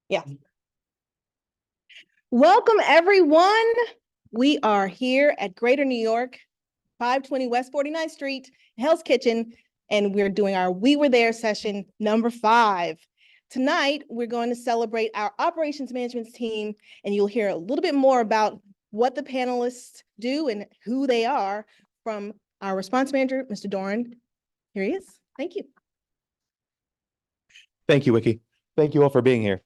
Yeah. Welcome, everyone. We are here at Greater New York, 520 West 49th Street, Hell's Kitchen, and we're doing our We Were There session number 5. Tonight, we're going to celebrate our operations management team, and you'll hear a little bit more about what the panelists do and who they are from our response manager, Mr. Doran. Here he is. Thank you. Thank you, Wiki. Thank you all for being here.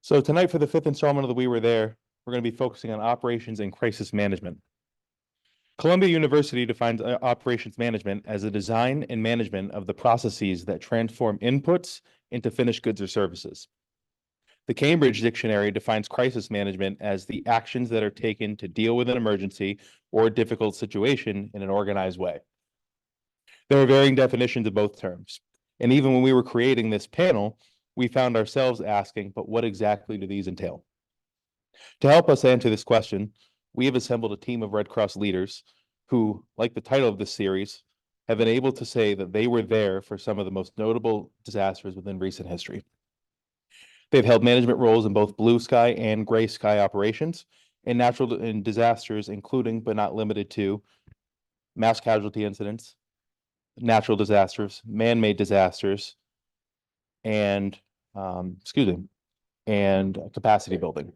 So tonight for the 5th installment of the We Were There, we're going to be focusing on operations and crisis management. Columbia University defines operations management as the design and management of the processes that transform inputs into finished goods or services. The Cambridge Dictionary defines crisis management as the actions that are taken to deal with an emergency or a difficult situation in an organized way. There are varying definitions of both terms. And even when we were creating this panel, we found ourselves asking, but what exactly do these entail? To help us answer this question, we have assembled a team of Red Cross leaders who, like the title of this series, have been able to say that they were there for some of the most notable disasters within recent history. They've held management roles in both blue sky and gray sky operations and natural disasters, including but not limited to mass casualty incidents, natural disasters, man-made disasters, and capacity building.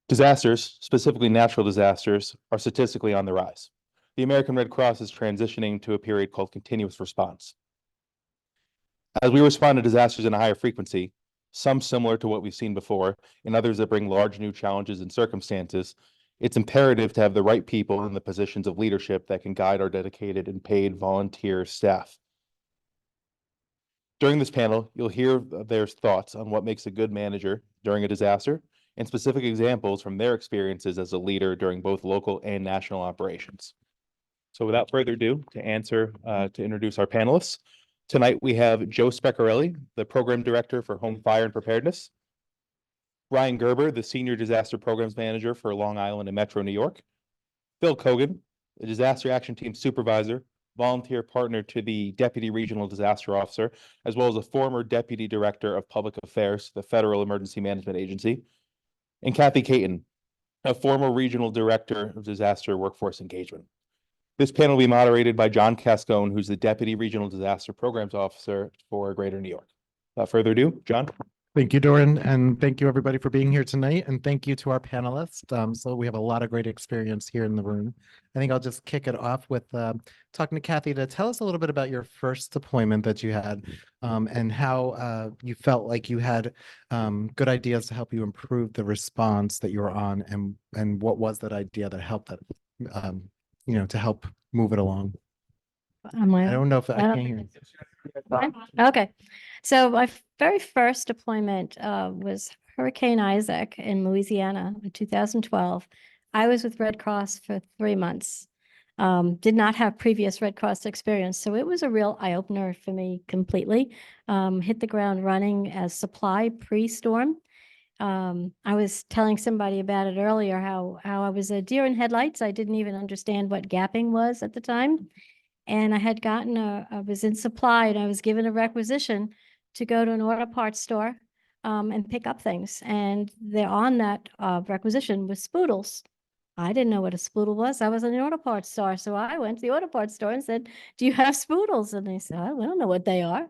Disasters, specifically natural disasters, are statistically on the rise. The American Red Cross is transitioning to a period called continuous response. As we respond to disasters in a higher frequency, some similar to what we've seen before, and others that bring large new challenges and circumstances, it's imperative to have the right people in the positions of leadership that can guide our dedicated and paid volunteer staff. During this panel, you'll hear their thoughts on what makes a good manager during a disaster and specific examples from their experiences as a leader during both local and national operations. So without further ado, to introduce our panelists, tonight we have Joe Speccarelli, the Program Director for Home Fire and Preparedness, Ryan Gerber, the Senior Disaster Programs Manager for Long Island and Metro New York, Phil Kogan, the Disaster Action Team Supervisor, volunteer partner to the Deputy Regional Disaster Officer, as well as a former Deputy Director of Public Affairs, the Federal Emergency Management Agency, and Kathy Caton, a former Regional Director of Disaster Workforce Engagement. This panel will be moderated by John Cascone, who's the Deputy Regional Disaster Programs Officer for Greater New York. Without further ado, John. Thank you, Doran, and thank you everybody for being here tonight, and thank you to our panelists. So we have a lot of great experience here in the room. I think I'll just kick it off with talking to Kathy to tell us a little bit about your first deployment that you had, and how you felt like you had good ideas to help you improve the response that you were on, and what was that idea that helped that, to help move it along. I don't know if I can't hear you. Okay. So my very first deployment was Hurricane Isaac in Louisiana in 2012. I was with Red Cross for 3 months. Did not have previous Red Cross experience. So it was a real eye-opener for me completely. Hit the ground running as supply pre-storm. I was telling somebody about it earlier, how I was a deer in headlights. I didn't even understand what gapping was at the time. And I had gotten I was in supply and I was given a requisition to go to an auto parts store and pick up things. And there on that requisition was spoodles. I didn't know what a spoodle was. I was in the auto parts store. So I went to the auto parts store and said, "Do you have spoodles?" And they said, "I don't know what they are."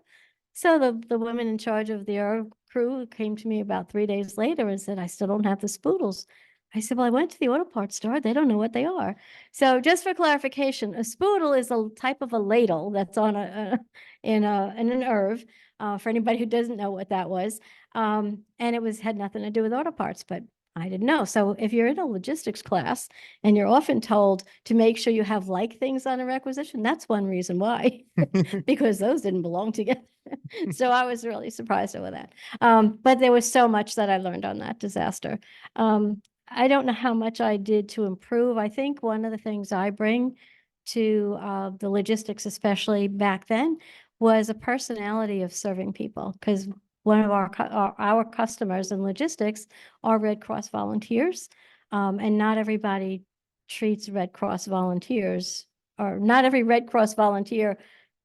So the woman in charge of the crew came to me about 3 days later and said, "I still don't have the spoodles." I said, "Well, I went to the auto parts store. They don't know what they are." So just for clarification, a spoodle is a type of a ladle that's on in an ERV, for anybody who doesn't know what that was. And it had nothing to do with auto parts, but I didn't know. So if you're in a logistics class and you're often told to make sure you have like things on a requisition, that's one reason why, because those didn't belong together. So I was really surprised over that. But there was so much that I learned on that disaster. I don't know how much I did to improve. I think one of the things I bring to the logistics, especially back then, was a personality of serving people, because one of our customers in logistics are Red Cross volunteers, and not everybody treats Red Cross volunteers, or not every Red Cross volunteer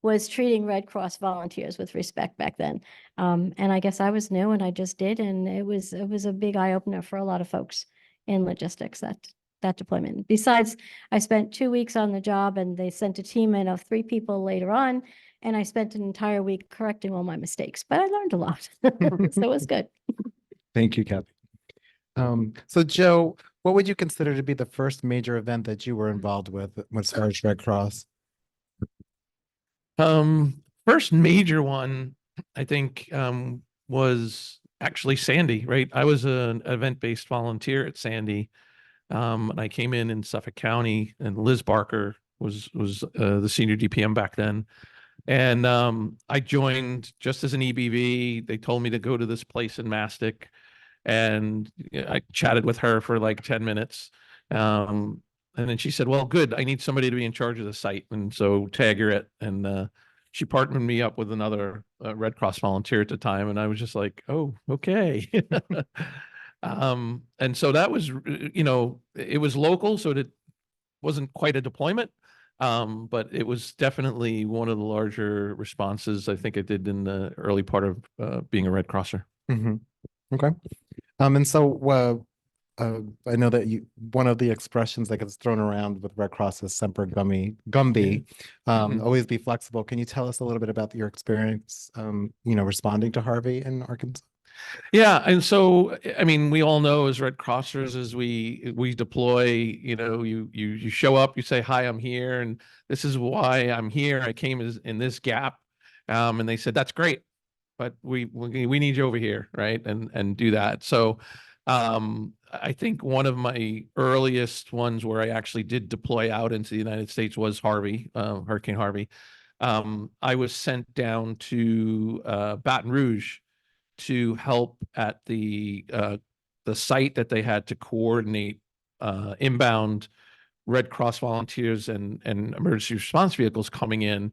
was treating Red Cross volunteers with respect back then. And I guess I was new and I just did, and it was a big eye opener for a lot of folks in logistics, that deployment. Besides, I spent 2 weeks on the job and they sent a team in of 3 people later on, and I spent an entire week correcting all my mistakes, but I learned a lot. So it was good. Thank you, Kathy. So Joe, what would you consider to be the first major event that you were involved with as far as Red Cross? First major one, I think, was actually Sandy, right? I was an event-based volunteer at Sandy. And I came in Suffolk County, and Liz Barker was the senior DPM back then. And I joined just as an EBV. They told me to go to this place in Mastic, and I chatted with her for like 10 minutes. And then she said, well, good, I need somebody to be in charge of the site. And so tag her it. And she partnered me up with another Red Cross volunteer at the time. And I was just like, oh, okay. And so that was, it was local, so it wasn't quite a deployment. But it was definitely one of the larger responses I think I did in the early part of being a Red Crosser. Okay. And so I know that one of the expressions that gets thrown around with Red Cross is Semper Gumby. Always be flexible. Can you tell us a little bit about your experience, responding to Harvey in Arkansas? Yeah, and so I mean, we all know as Red Crossers, as we deploy, you show up, you say, hi, I'm here, and this is why I'm here. I came in this gap, and they said, that's great, but we need you over here, right? And do that. So I think one of my earliest ones where I actually did deploy out into the United States was Harvey, Hurricane Harvey. I was sent down to Baton Rouge to help at the site that they had to coordinate inbound Red Cross volunteers and emergency response vehicles coming in,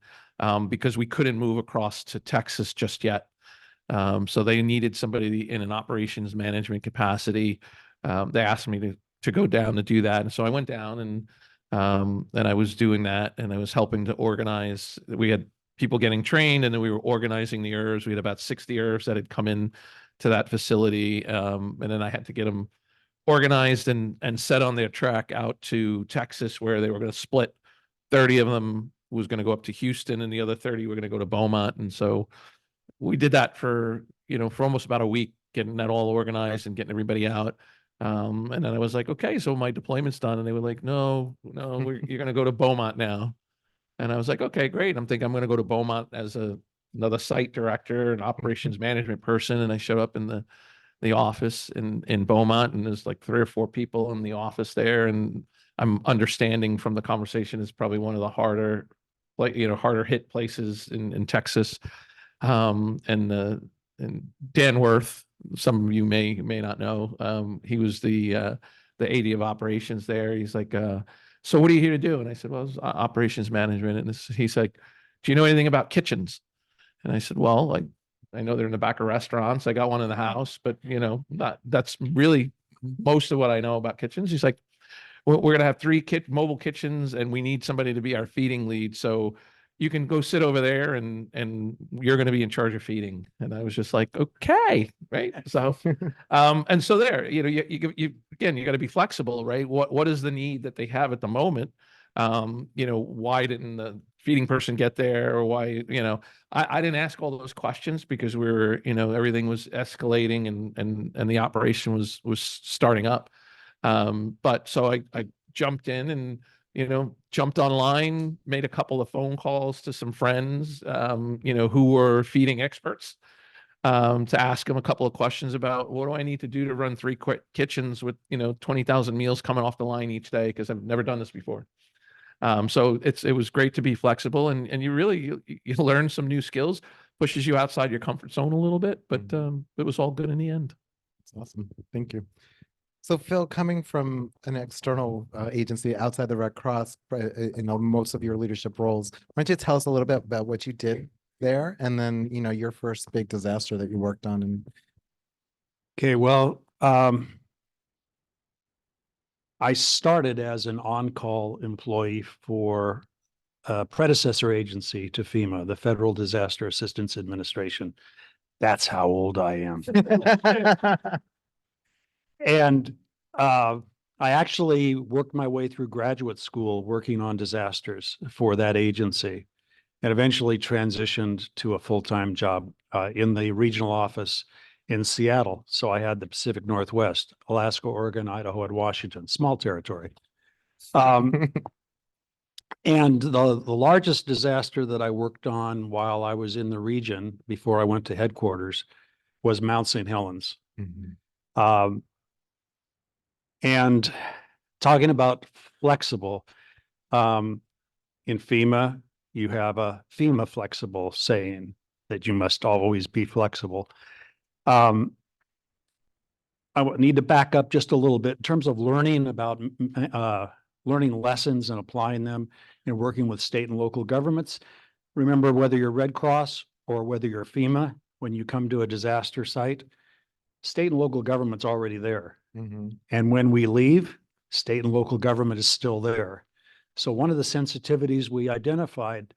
because we couldn't move across to Texas just yet. So they needed somebody in an operations management capacity. They asked me to go down to do that. And so I went down and I was doing that, and I was helping to organize. We had people getting trained, and then we were organizing the ERVs. We had about 60 ERVs that had come in to that facility. And then I had to get them organized and set on their track out to Texas, where they were going to split. 30 of them was going to go up to Houston, and the other 30 were going to go to Beaumont. And so we did that for almost about a week, getting that all organized and getting everybody out. And then I was like, okay, so my deployment's done. And they were like, no, you're going to go to Beaumont now. And I was like, okay, great. I'm thinking I'm going to go to Beaumont as another site director and operations management person. And I showed up in the office in Beaumont, and there's like 3 or 4 people in the office there. And I'm understanding from the conversation it's probably one of the harder hit places in Texas. And Dan Worth, some of you may not know, he was the AD of operations there. He's like, so what are you here to do? And I said, well, it's operations management. And he's like, do you know anything about kitchens? And I said, well, like, I know they're in the back of restaurants. I got one in the house, but that's really most of what I know about kitchens. He's like, we're going to have 3 mobile kitchens, and we need somebody to be our feeding lead. So you can go sit over there, and you're going to be in charge of feeding. And I was just like, okay, right. So, and so there, you again, you got to be flexible, right? What is the need that they have at the moment? Why didn't the feeding person get there, or why, I didn't ask all those questions, because we were, everything was escalating, and the operation was starting up. But so I jumped in and, jumped online, made a couple of phone calls to some friends, who were feeding experts, to ask them a couple of questions about what do I need to do to run 3 quick kitchens with, 20,000 meals coming off the line each day, because I've never done this before. So it was great to be flexible, and you really, you learn some new skills, pushes you outside your comfort zone a little bit, but it was all good in the end. That's awesome. Thank you. So Phil, coming from an external agency outside the Red Cross, in most of your leadership roles, why don't you tell us a little bit about what you did there, and then, your first big disaster that you worked on? And Okay, well, I started as an on-call employee for predecessor agency to FEMA, the Federal Disaster Assistance Administration. That's how old I am. And I actually worked my way through graduate school working on disasters for that agency, and eventually transitioned to a full-time job in the regional office in Seattle. So I had the Pacific Northwest, Alaska, Oregon, Idaho, and Washington, small territory. And the largest disaster that I worked on while I was in the region before I went to headquarters was Mount St. Helens. And talking about flexible, in FEMA, you have a FEMA flexible saying that you must always be flexible. I need to back up just a little bit in terms of learning about learning lessons and applying them and working with state and local governments. Remember, whether you're Red Cross or whether you're FEMA, when you come to a disaster site, state and local government's already there. And when we leave, state and local government is still there. So one of the sensitivities we identified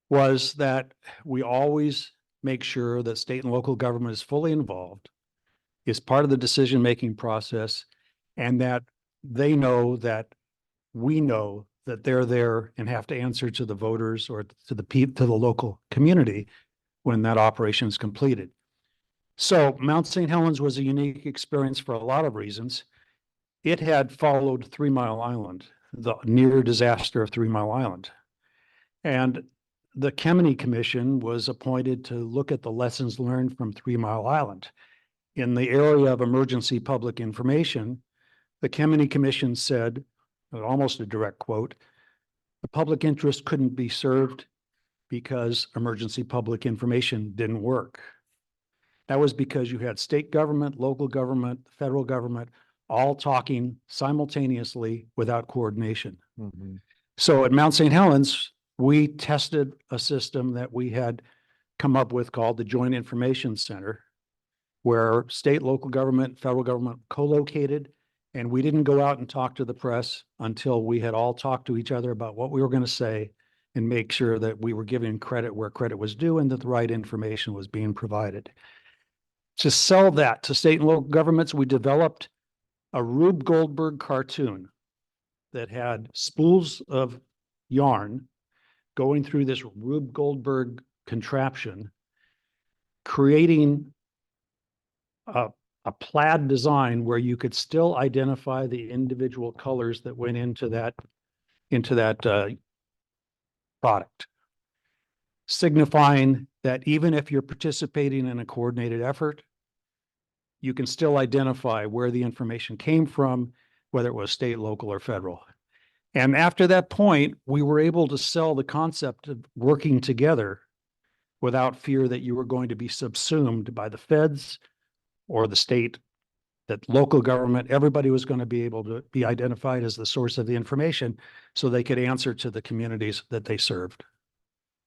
was that we always make sure that state and local government is fully involved, is part of the decision-making process, and that they know that we know that they're there and have to answer to the voters or to the local community when that operation is completed. So Mount St. Helens was a unique experience for a lot of reasons. It had followed 3 Mile Island, the near disaster of 3 Mile Island. And the Kemeny Commission was appointed to look at the lessons learned from 3 Mile Island. In the area of emergency public information, the Kemeny Commission said, almost a direct quote, the public interest couldn't be served because emergency public information didn't work. That was because you had state government, local government, federal government, all talking simultaneously without coordination. So at Mount St. Helens, we tested a system that we had come up with called the Joint Information Center, where state, local government, federal government co-located, and we didn't go out and talk to the press until we had all talked to each other about what we were going to say and make sure that we were giving credit where credit was due and that the right information was being provided. To sell that to state and local governments, we developed a Rube Goldberg cartoon that had spools of yarn going through this Rube Goldberg contraption, creating a plaid design where you could still identify the individual colors that went into that product, signifying that even if you're participating in a coordinated effort, you can still identify where the information came from, whether it was state, local, or federal. And after that point, we were able to sell the concept of working together without fear that you were going to be subsumed by the feds or the state, that local government, everybody was going to be able to be identified as the source of the information so they could answer to the communities that they served.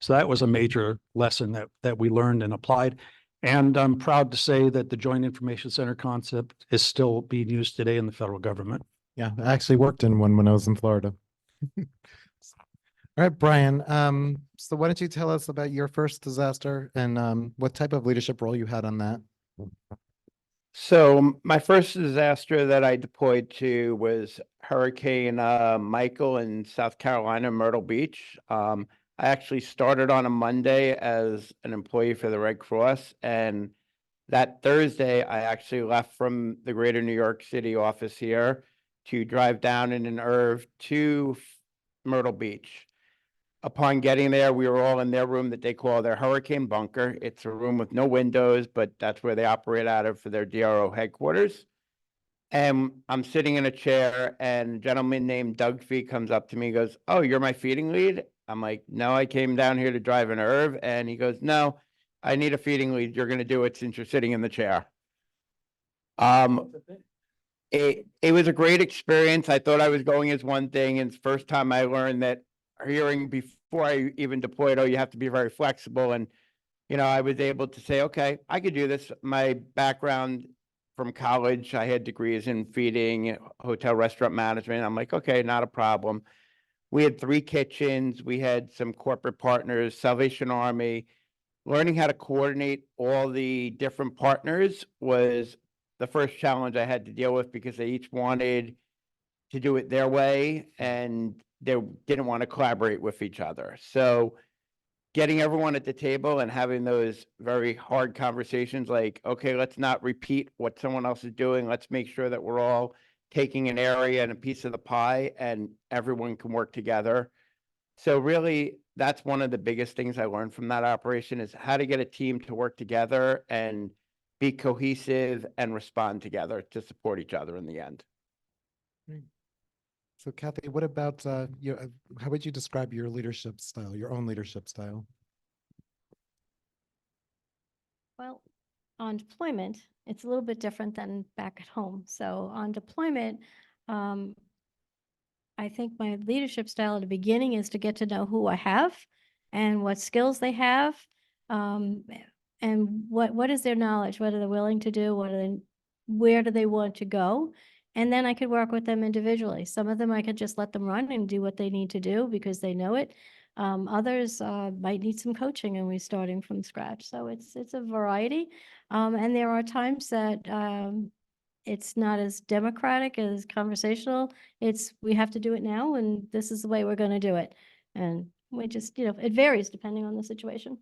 So that was a major lesson that we learned and applied. And I'm proud to say that the Joint Information Center concept is still being used today in the federal government. Yeah, I actually worked in one when I was in Florida. All right, Brian. So why don't you tell us about your first disaster and what type of leadership role you had on that? So my first disaster that I deployed to was Hurricane Michael in South Carolina, Myrtle Beach. I actually started on a Monday as an employee for the Red Cross, and that Thursday I actually left from the Greater New York City office here to drive down in an IRV to Myrtle Beach. Upon getting there, we were all in their room that they call their hurricane bunker. It's a room with no windows, but that's where they operate out of for their DRO headquarters. And I'm sitting in a chair, and a gentleman named Doug Fee comes up to me and goes, "Oh, you're my feeding lead?" I'm like, "No, I came down here to drive an IRV." And he goes, "No, I need a feeding lead. You're going to do it since you're sitting in the chair." It was a great experience. I thought I was going as one thing, and it's the first time I learned that hearing before I even deployed, oh, you have to be very flexible. And, you know, I was able to say, okay, I could do this. My background from college, I had degrees in feeding, hotel restaurant management. I'm like, okay, not a problem. we had 3 kitchens, we had some corporate partners, Salvation Army. Learning how to coordinate all the different partners was the first challenge I had to deal with because they each wanted to do it their way and they didn't want to collaborate with each other. So getting everyone at the table and having those very hard conversations like, okay, let's not repeat what someone else is doing. Let's make sure that we're all taking an area and a piece of the pie and everyone can work together. So really, that's one of the biggest things I learned from that operation is how to get a team to work together and be cohesive and respond together to support each other in the end. So Kathy, what about how would you describe your leadership style, your own leadership style? Well, on deployment, it's a little bit different than back at home. So on deployment, I think my leadership style at the beginning is to get to know who I have and what skills they have, and what is their knowledge, what are they willing to do, where do they want to go? And then I could work with them individually. Some of them I could just let them run and do what they need to do because they know it. Others might need some coaching and we're starting from scratch. So it's a variety. And there are times that it's not as democratic as conversational. We have to do it now and this is the way we're going to do it. And we just, it varies depending on the situation.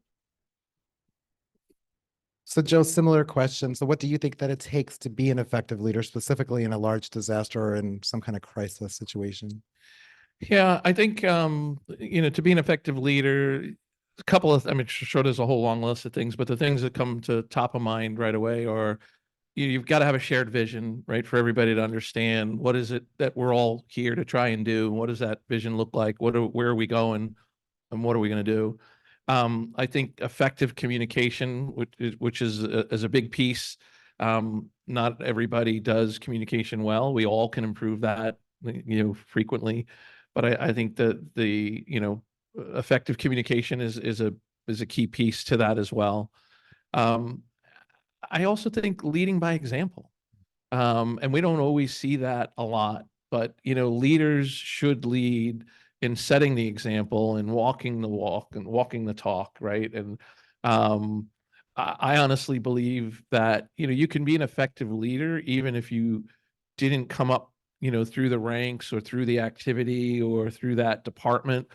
So Joe, similar question. So what do you think that it takes to be an effective leader, specifically in a large disaster or in some kind of crisis situation? Yeah, I think, to be an effective leader, a couple of, sure, there's a whole long list of things, but the things that come to top of mind right away are you've got to have a shared vision, right? For everybody to understand what is it that we're all here to try and do? What does that vision look like? Where are we going? And what are we going to do? I think effective communication, which is a big piece. Not everybody does communication well. We all can improve that, frequently. But I think that the effective communication is a key piece to that as well. I also think leading by example. And we don't always see that a lot, but leaders should lead in setting the example and walking the walk and walking the talk, right? And I honestly believe that you can be an effective leader even if you didn't come up through the ranks or through the activity or through that department.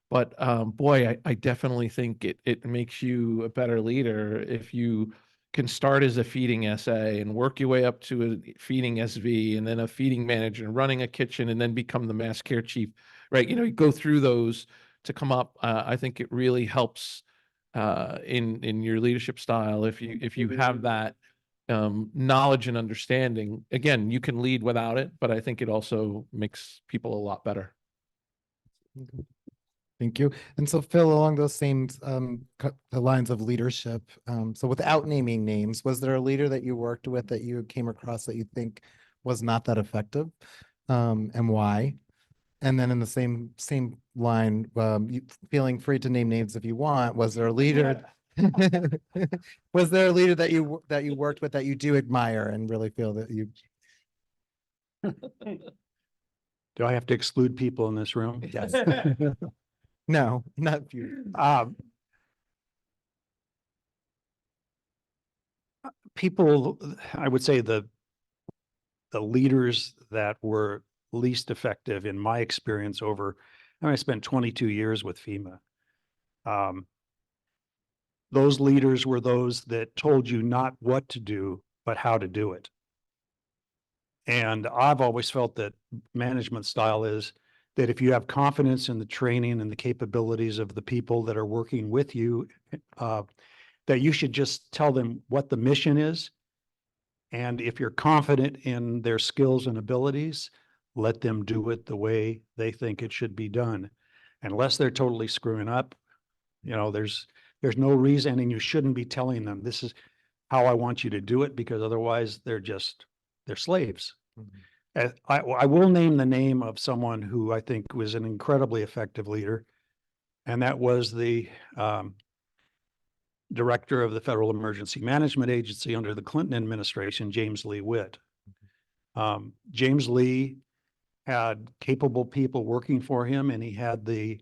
But boy, I definitely think it makes you a better leader if you can start as a feeding SA and work your way up to a feeding SV and then a feeding manager and running a kitchen and then become the mass care chief, right? You go through those to come up. I think it really helps in your leadership style if you have that knowledge and understanding. Again, you can lead without it, but I think it also makes people a lot better. Thank you. And so Phil, along those same the lines of leadership, so without naming names, was there a leader that you worked with that you came across that you think was not that effective, and why? And then in the same line, feeling free to name names if you want, was there a leader? Was there a leader that you worked with that you do admire and really feel that you? Do I have to exclude people in this room? Yes. No, not you. People, I would say the leaders that were least effective in my experience I spent 22 years with FEMA. Those leaders were those that told you not what to do, but how to do it. And I've always felt that management style is that if you have confidence in the training and the capabilities of the people that are working with you, that you should just tell them what the mission is. And if you're confident in their skills and abilities, let them do it the way they think it should be done. Unless they're totally screwing up, there's no reason, and you shouldn't be telling them this is how I want you to do it, because otherwise they're slaves. Mm-hmm. I will name the name of someone who I think was an incredibly effective leader, and that was the director of the Federal Emergency Management Agency under the Clinton administration, James Lee Witt. James Lee had capable people working for him, and he had the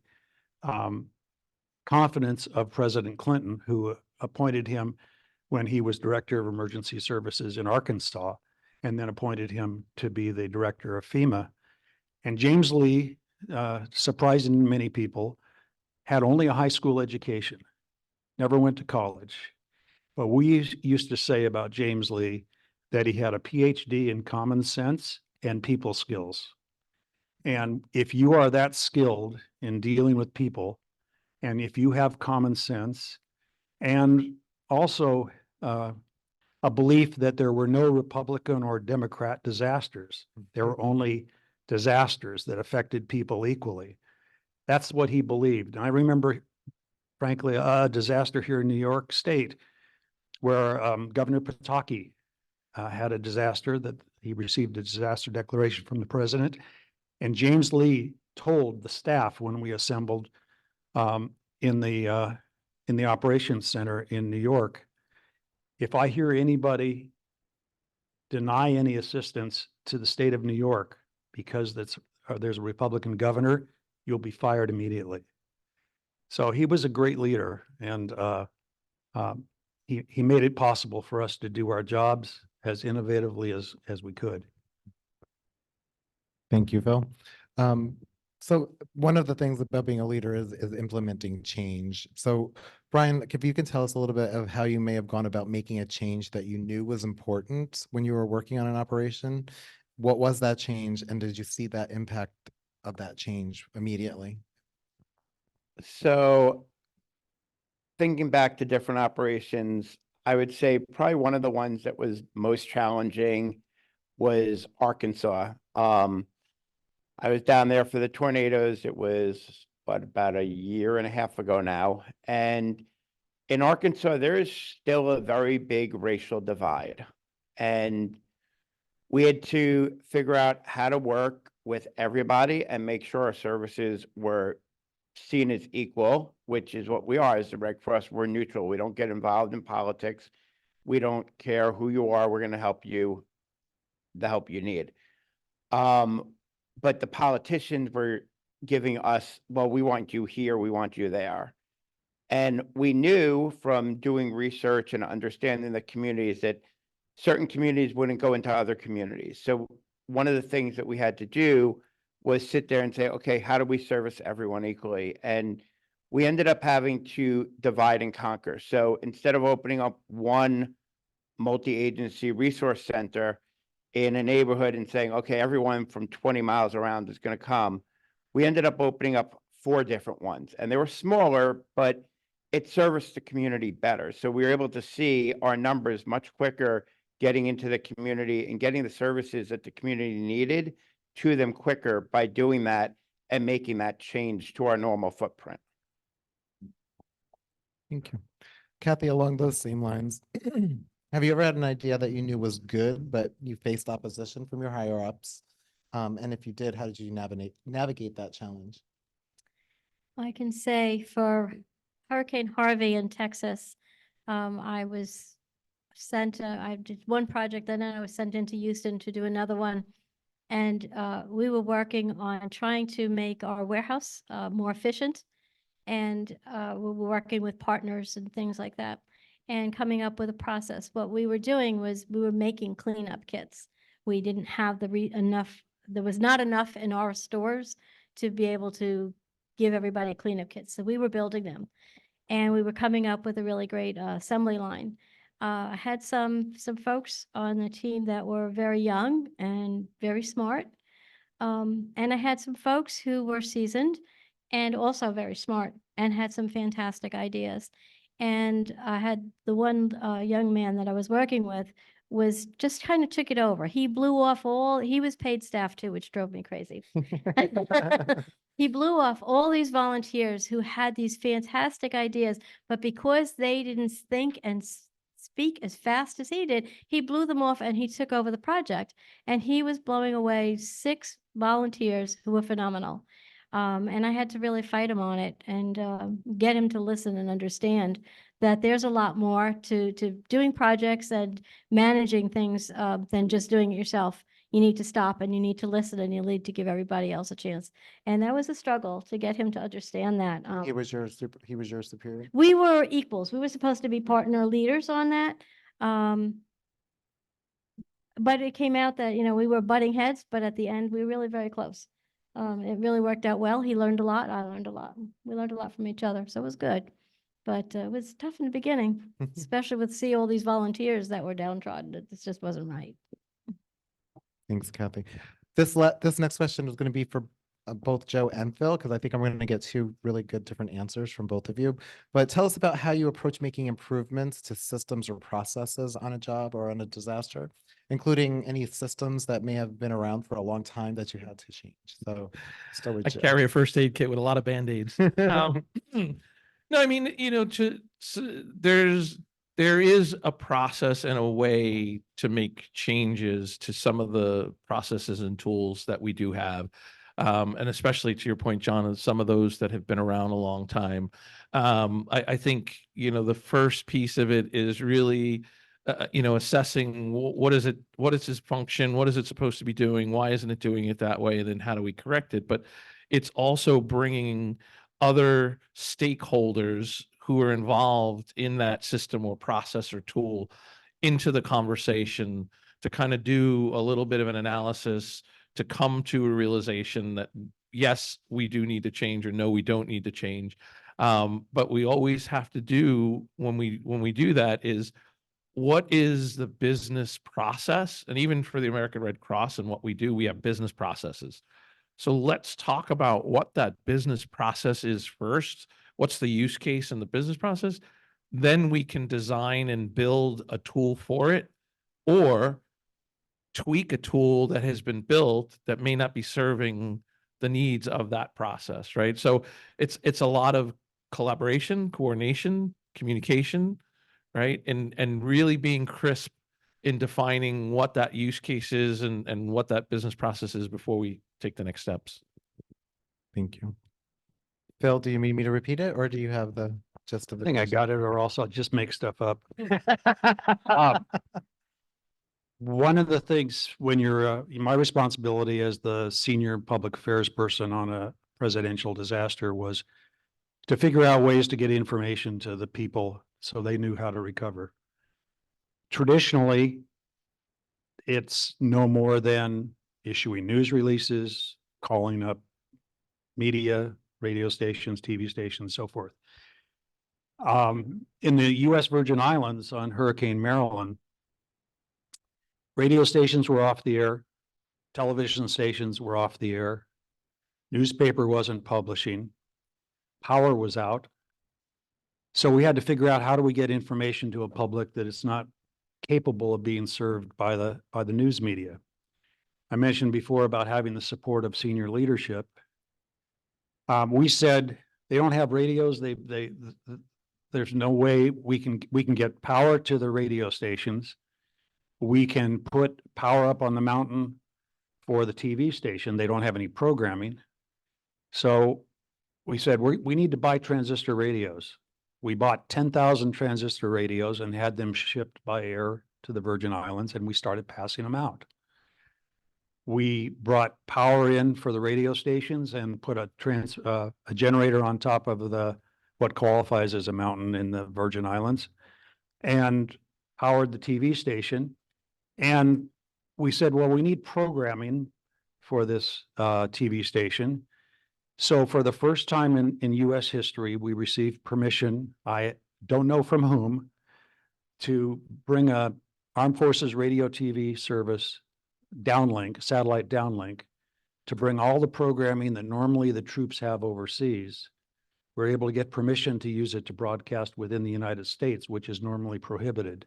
confidence of President Clinton, who appointed him when he was Director of Emergency Services in Arkansas, and then appointed him to be the Director of FEMA. And James Lee, surprising many people, had only a high school education, never went to college. But we used to say about James Lee that he had a PhD in common sense and people skills. And if you are that skilled in dealing with people, and if you have common sense, and also a belief that there were no Republican or Democrat disasters, there were only disasters that affected people equally. That's what he believed. And I remember, frankly, a disaster here in New York State where Governor Pataki had a disaster that he received a disaster declaration from the president. And James Lee told the staff when we assembled in the operations center in New York, if I hear anybody deny any assistance to the state of New York because there's a Republican governor, you'll be fired immediately. So he was a great leader, and he made it possible for us to do our jobs as innovatively as we could. Thank you, Phil. So one of the things about being a leader is implementing change. So Brian, if you can tell us a little bit of how you may have gone about making a change that you knew was important when you were working on an operation. What was that change, and did you see that impact of that change immediately? So thinking back to different operations, I would say probably one of the ones that was most challenging was Arkansas. I was down there for the tornadoes. It was about a year and a half ago now. And in Arkansas, there is still a very big racial divide. And we had to figure out how to work with everybody and make sure our services were seen as equal, which is what we are as the Red Cross. We're neutral. We don't get involved in politics. We don't care who you are. We're going to help you the help you need. But the politicians were giving us, well, we want you here, we want you there. And we knew from doing research and understanding the communities that certain communities wouldn't go into other communities. So one of the things that we had to do was sit there and say, okay, how do we service everyone equally? And we ended up having to divide and conquer. So instead of opening up one multi-agency resource center in a neighborhood and saying, okay, everyone from 20 miles around is going to come, we ended up opening up 4 different ones. And they were smaller, but it serviced the community better. So we were able to see our numbers much quicker getting into the community and getting the services that the community needed to them quicker by doing that and making that change to our normal footprint. Thank you. Kathy, along those same lines, have you ever had an idea that you knew was good, but you faced opposition from your higher ups? And if you did, how did you navigate that challenge? I can say for Hurricane Harvey in Texas, I was sent, I did one project, then I was sent into Houston to do another one. And we were working on trying to make our warehouse more efficient. And we were working with partners and things like that and coming up with a process. What we were doing was we were making cleanup kits. We didn't have enough, there was not enough in our stores to be able to give everybody a cleanup kit. So we were building them and we were coming up with a really great assembly line. I had some folks on the team that were very young and very smart. And I had some folks who were seasoned and also very smart and had some fantastic ideas. And I had the one young man that I was working with was just kind of took it over. He blew off he was paid staff too, which drove me crazy. He blew off all these volunteers who had these fantastic ideas, but because they didn't think and speak as fast as he did, he blew them off and he took over the project. And he was blowing away 6 volunteers who were phenomenal. And I had to really fight him on it and get him to listen and understand that there's a lot more to doing projects and managing things than just doing it yourself. you need to stop and you need to listen and you need to give everybody else a chance. And that was a struggle to get him to understand that. He was your superior? We were equals. We were supposed to be partner leaders on that. But it came out that, we were butting heads, but at the end, we were really very close. It really worked out well. He learned a lot. I learned a lot. We learned a lot from each other. So it was good. But it was tough in the beginning, especially with see all these volunteers that were downtrodden. It just wasn't right. Thanks, Kathy. This next question is going to be for both Joe and Phil, because I think I'm going to get two really good different answers from both of you. But tell us about how you approach making improvements to systems or processes on a job or on a disaster, including any systems that may have been around for a long time that you had to change. So start with I Joe. carry a first aid kit with a lot of Band-Aids. No, I mean, there is a process and a way to make changes to some of the processes and tools that we do have. And especially to your point, John, some of those that have been around a long time. I think, the first piece of it is really, assessing what is its function, what is it supposed to be doing, why isn't it doing it that way, and then how do we correct it? But it's also bringing other stakeholders who are involved in that system or process or tool into the conversation to kind of do a little bit of an analysis to come to a realization that, yes, we do need to change, or no, we don't need to change. But we always have to do, when we do that, is what is the business process? And even for the American Red Cross and what we do, we have business processes. So let's talk about what that business process is first. What's the use case in the business process? Then we can design and build a tool for it, or tweak a tool that has been built that may not be serving the needs of that process, right? So it's a lot of collaboration, coordination, communication, right? And really being crisp in defining what that use case is and what that business process is before we take the next steps. Thank you. Phil, do you need me to repeat it, or do you have the gist of the I think I question? got it, or else I'll just make stuff up. One of the things when you're, my responsibility as the senior public affairs person on a presidential disaster was to figure out ways to get information to the people so they knew how to recover. Traditionally, it's no more than issuing news releases, calling up media, radio stations, TV stations, so forth. In the U.S. Virgin Islands on Hurricane Marilyn, radio stations were off the air, television stations were off the air, newspaper wasn't publishing, power was out. So we had to figure out, how do we get information to a public that it's not capable of being served by the news media. I mentioned before about having the support of senior leadership. We said they don't have radios. There's no way we can get power to the radio stations. We can put power up on the mountain for the TV station. They don't have any programming. So we said, we need to buy transistor radios. We bought 10,000 transistor radios and had them shipped by air to the Virgin Islands, and we started passing them out. We brought power in for the radio stations and put a generator on top of what qualifies as a mountain in the Virgin Islands, and powered the TV station. And we said, well, we need programming for this TV station. So for the first time in US history, we received permission, I don't know from whom, to bring a Armed Forces radio TV service downlink, satellite downlink, to bring all the programming that normally the troops have overseas. We're able to get permission to use it to broadcast within the United States, which is normally prohibited,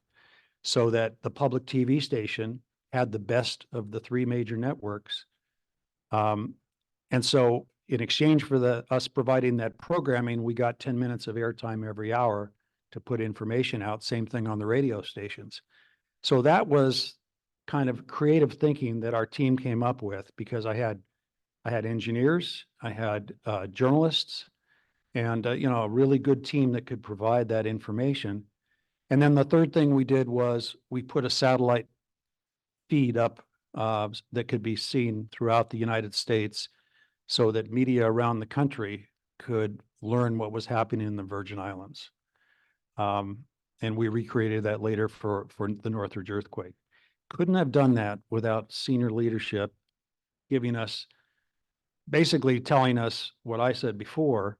so that the public TV station had the best of the three major networks. And so in exchange for us providing that programming, we got 10 minutes of airtime every hour to put information out. Same thing on the radio stations. So that was kind of creative thinking that our team came up with, because I had engineers, I had journalists, and a really good team that could provide that information. And then the third thing we did was we put a satellite feed up that could be seen throughout the United States so that media around the country could learn what was happening in the Virgin Islands. And we recreated that later for the Northridge earthquake. Couldn't have done that without senior leadership giving us, basically telling us what I said before.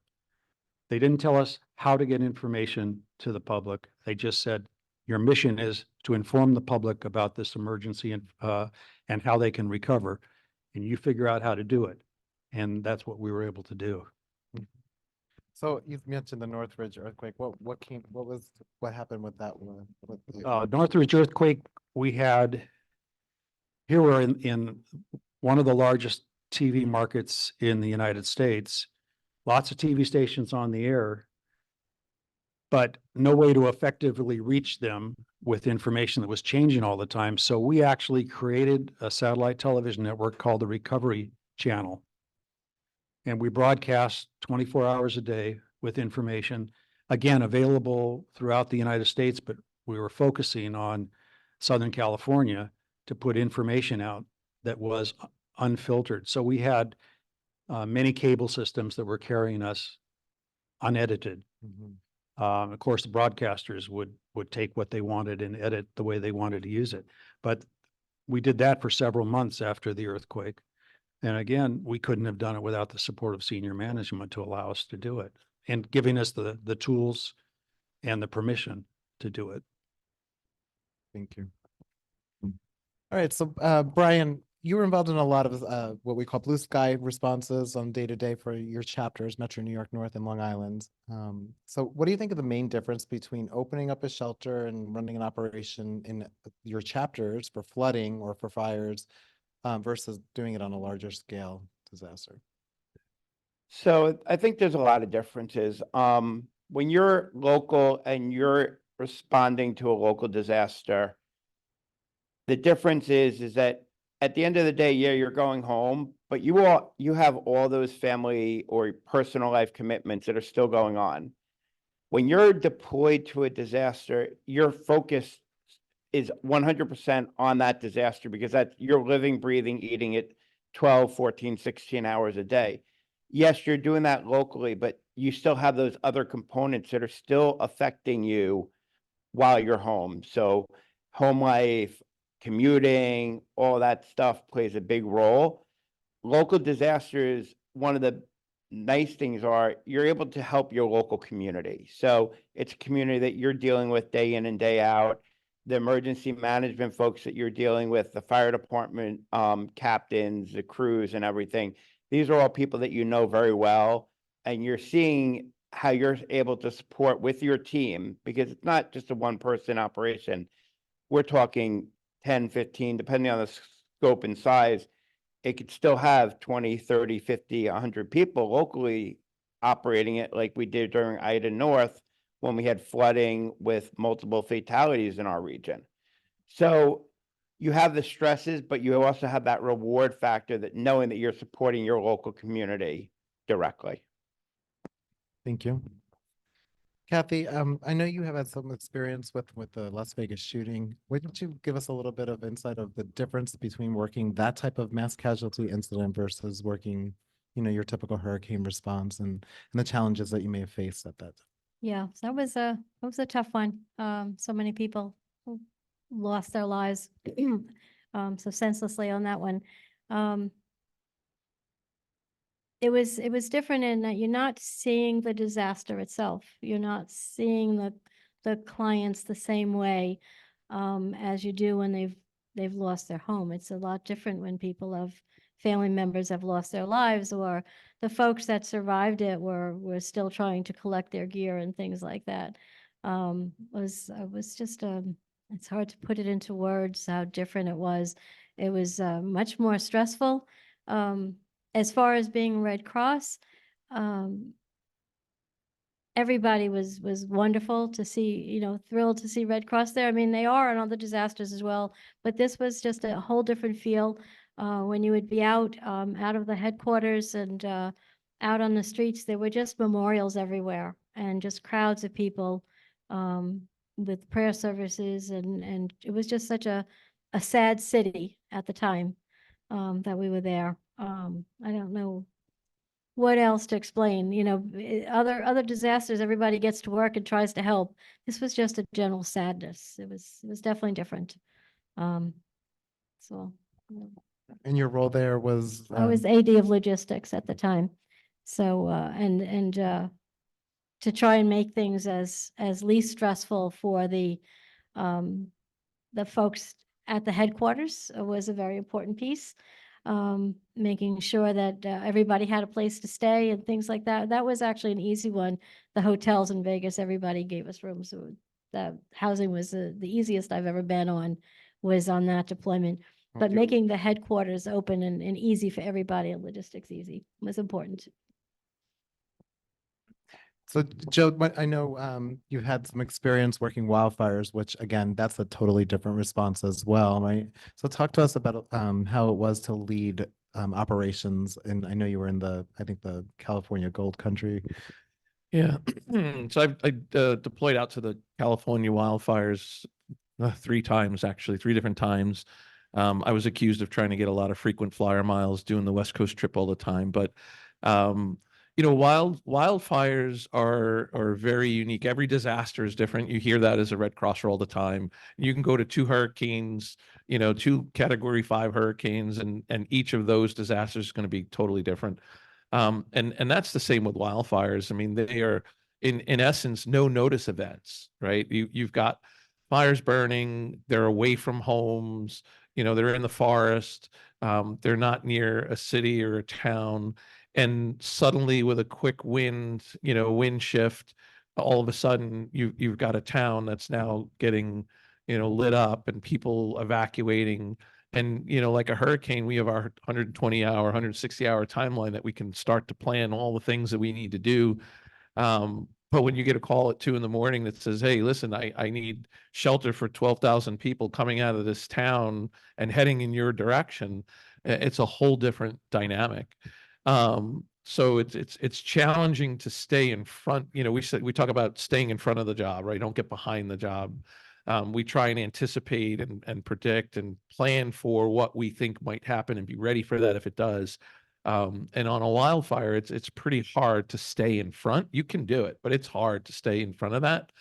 They didn't tell us how to get information to the public. They just said, your mission is to inform the public about this emergency and how they can recover, and you figure out how to do it. And that's what we were able to do. So you've mentioned the Northridge earthquake. What happened with that one? Northridge earthquake, here we're in one of the largest TV markets in the United States, lots of TV stations on the air, but no way to effectively reach them with information that was changing all the time. So we actually created a satellite television network called the Recovery Channel. And we broadcast 24 hours a day with information, again, available throughout the United States, but we were focusing on Southern California to put information out that was unfiltered. So we had many cable systems that were carrying us unedited. Of course, the broadcasters would take what they wanted and edit the way they wanted to use it. But we did that for several months after the earthquake. And again, we couldn't have done it without the support of senior management to allow us to do it and giving us the tools and the permission to do it. Thank you. All right, so Brian, you were involved in a lot of what we call blue sky responses on day to day for your chapters, Metro New York North and Long Island. So what do you think of the main difference between opening up a shelter and running an operation in your chapters for flooding or for fires versus doing it on a larger scale disaster? So I think there's a lot of differences. When you're local and you're responding to a local disaster, the difference is that at the end of the day, yeah, you're going home, but you have all those family or personal life commitments that are still going on. When you're deployed to a disaster, your focus is 100% on that disaster because you're living, breathing, eating it 12, 14, 16 hours a day. Yes, you're doing that locally, but you still have those other components that are still affecting you while you're home. So home life, commuting, all that stuff plays a big role. Local disasters, one of the nice things are you're able to help your local community. So it's a community that you're dealing with day in and day out. The emergency management folks that you're dealing with, the fire department captains, the crews and everything. These are all people that you know very well. And you're seeing how you're able to support with your team because it's not just a one-person operation. We're talking 10, 15, depending on the scope and size. It could still have 20, 30, 50, 100 people locally operating it like we did during Ida North when we had flooding with multiple fatalities in our region. So you have the stresses, but you also have that reward factor that knowing that you're supporting your local community directly. Thank you. Kathy, I know you have had some experience with the Las Vegas shooting. Why don't you give us a little bit of insight of the difference between working that type of mass casualty incident versus working, your typical hurricane response and the challenges that you may have faced at that? Yeah, so that was a tough one. So many people who lost their lives so senselessly on that one. It was different in that you're not seeing the disaster itself. You're not seeing the clients the same way as you do when they've lost their home. It's a lot different when family members have lost their lives, or the folks that survived it were still trying to collect their gear and things like that. Was just it's hard to put it into words how different it was. It was much more stressful. As far as being Red Cross, everybody was wonderful to see, thrilled to see Red Cross there. I mean, they are on other disasters as well, but this was just a whole different feel when you would be out of the headquarters and out on the streets. There were just memorials everywhere and just crowds of people with prayer services, and it was just such a a sad city at the time that we were there. I don't know what else to explain. You know, other disasters, everybody gets to work and tries to help. This was just a general sadness. It was definitely different. So yeah. And your role there was? I was AD of logistics at the time. So and to try and make things as least stressful for the folks at the headquarters was a very important piece. Making sure that everybody had a place to stay and things like that. That was actually an easy one. The hotels in Vegas, everybody gave us rooms. So the housing was the easiest I've ever been on, was on that deployment. But Okay. making the headquarters open and easy for everybody and logistics easy was important. So Joe, I know you had some experience working wildfires, which again, that's a totally different response as well, right? So talk to us about how it was to lead operations. And I know you were in I think the California Gold Country. Yeah. So I deployed out to the California wildfires 3 times, actually, 3 different times. I was accused of trying to get a lot of frequent flyer miles, doing the West Coast trip all the time. But you know, wildfires are very unique. Every disaster is different. You hear that as a Red Crosser all the time. You can go to 2 hurricanes, you know, 2 Category 5 hurricanes, and each of those disasters is going to be totally different. And that's the same with wildfires. I mean, they are in essence no notice events, right? You've got fires burning, they're away from homes, you know, they're in the forest, they're not near a city or a town. And suddenly with a quick wind, you know, wind shift, all of a sudden you've got a town that's now getting, you know, lit up and people evacuating. And, you know, like a hurricane, we have our 120-hour, 160-hour timeline that we can start to plan all the things that we need to do. But when you get a call at 2 a.m. that says, hey, listen, I need shelter for 12,000 people coming out of this town and heading in your direction, it's a whole different dynamic. So it's challenging to stay in front. You know, we talk about staying in front of the job, right? Don't get behind the job. We try and anticipate and predict and plan for what we think might happen and be ready for that if it does. And on a wildfire, it's pretty hard to stay in front. You can do it, but it's hard to stay in front of that.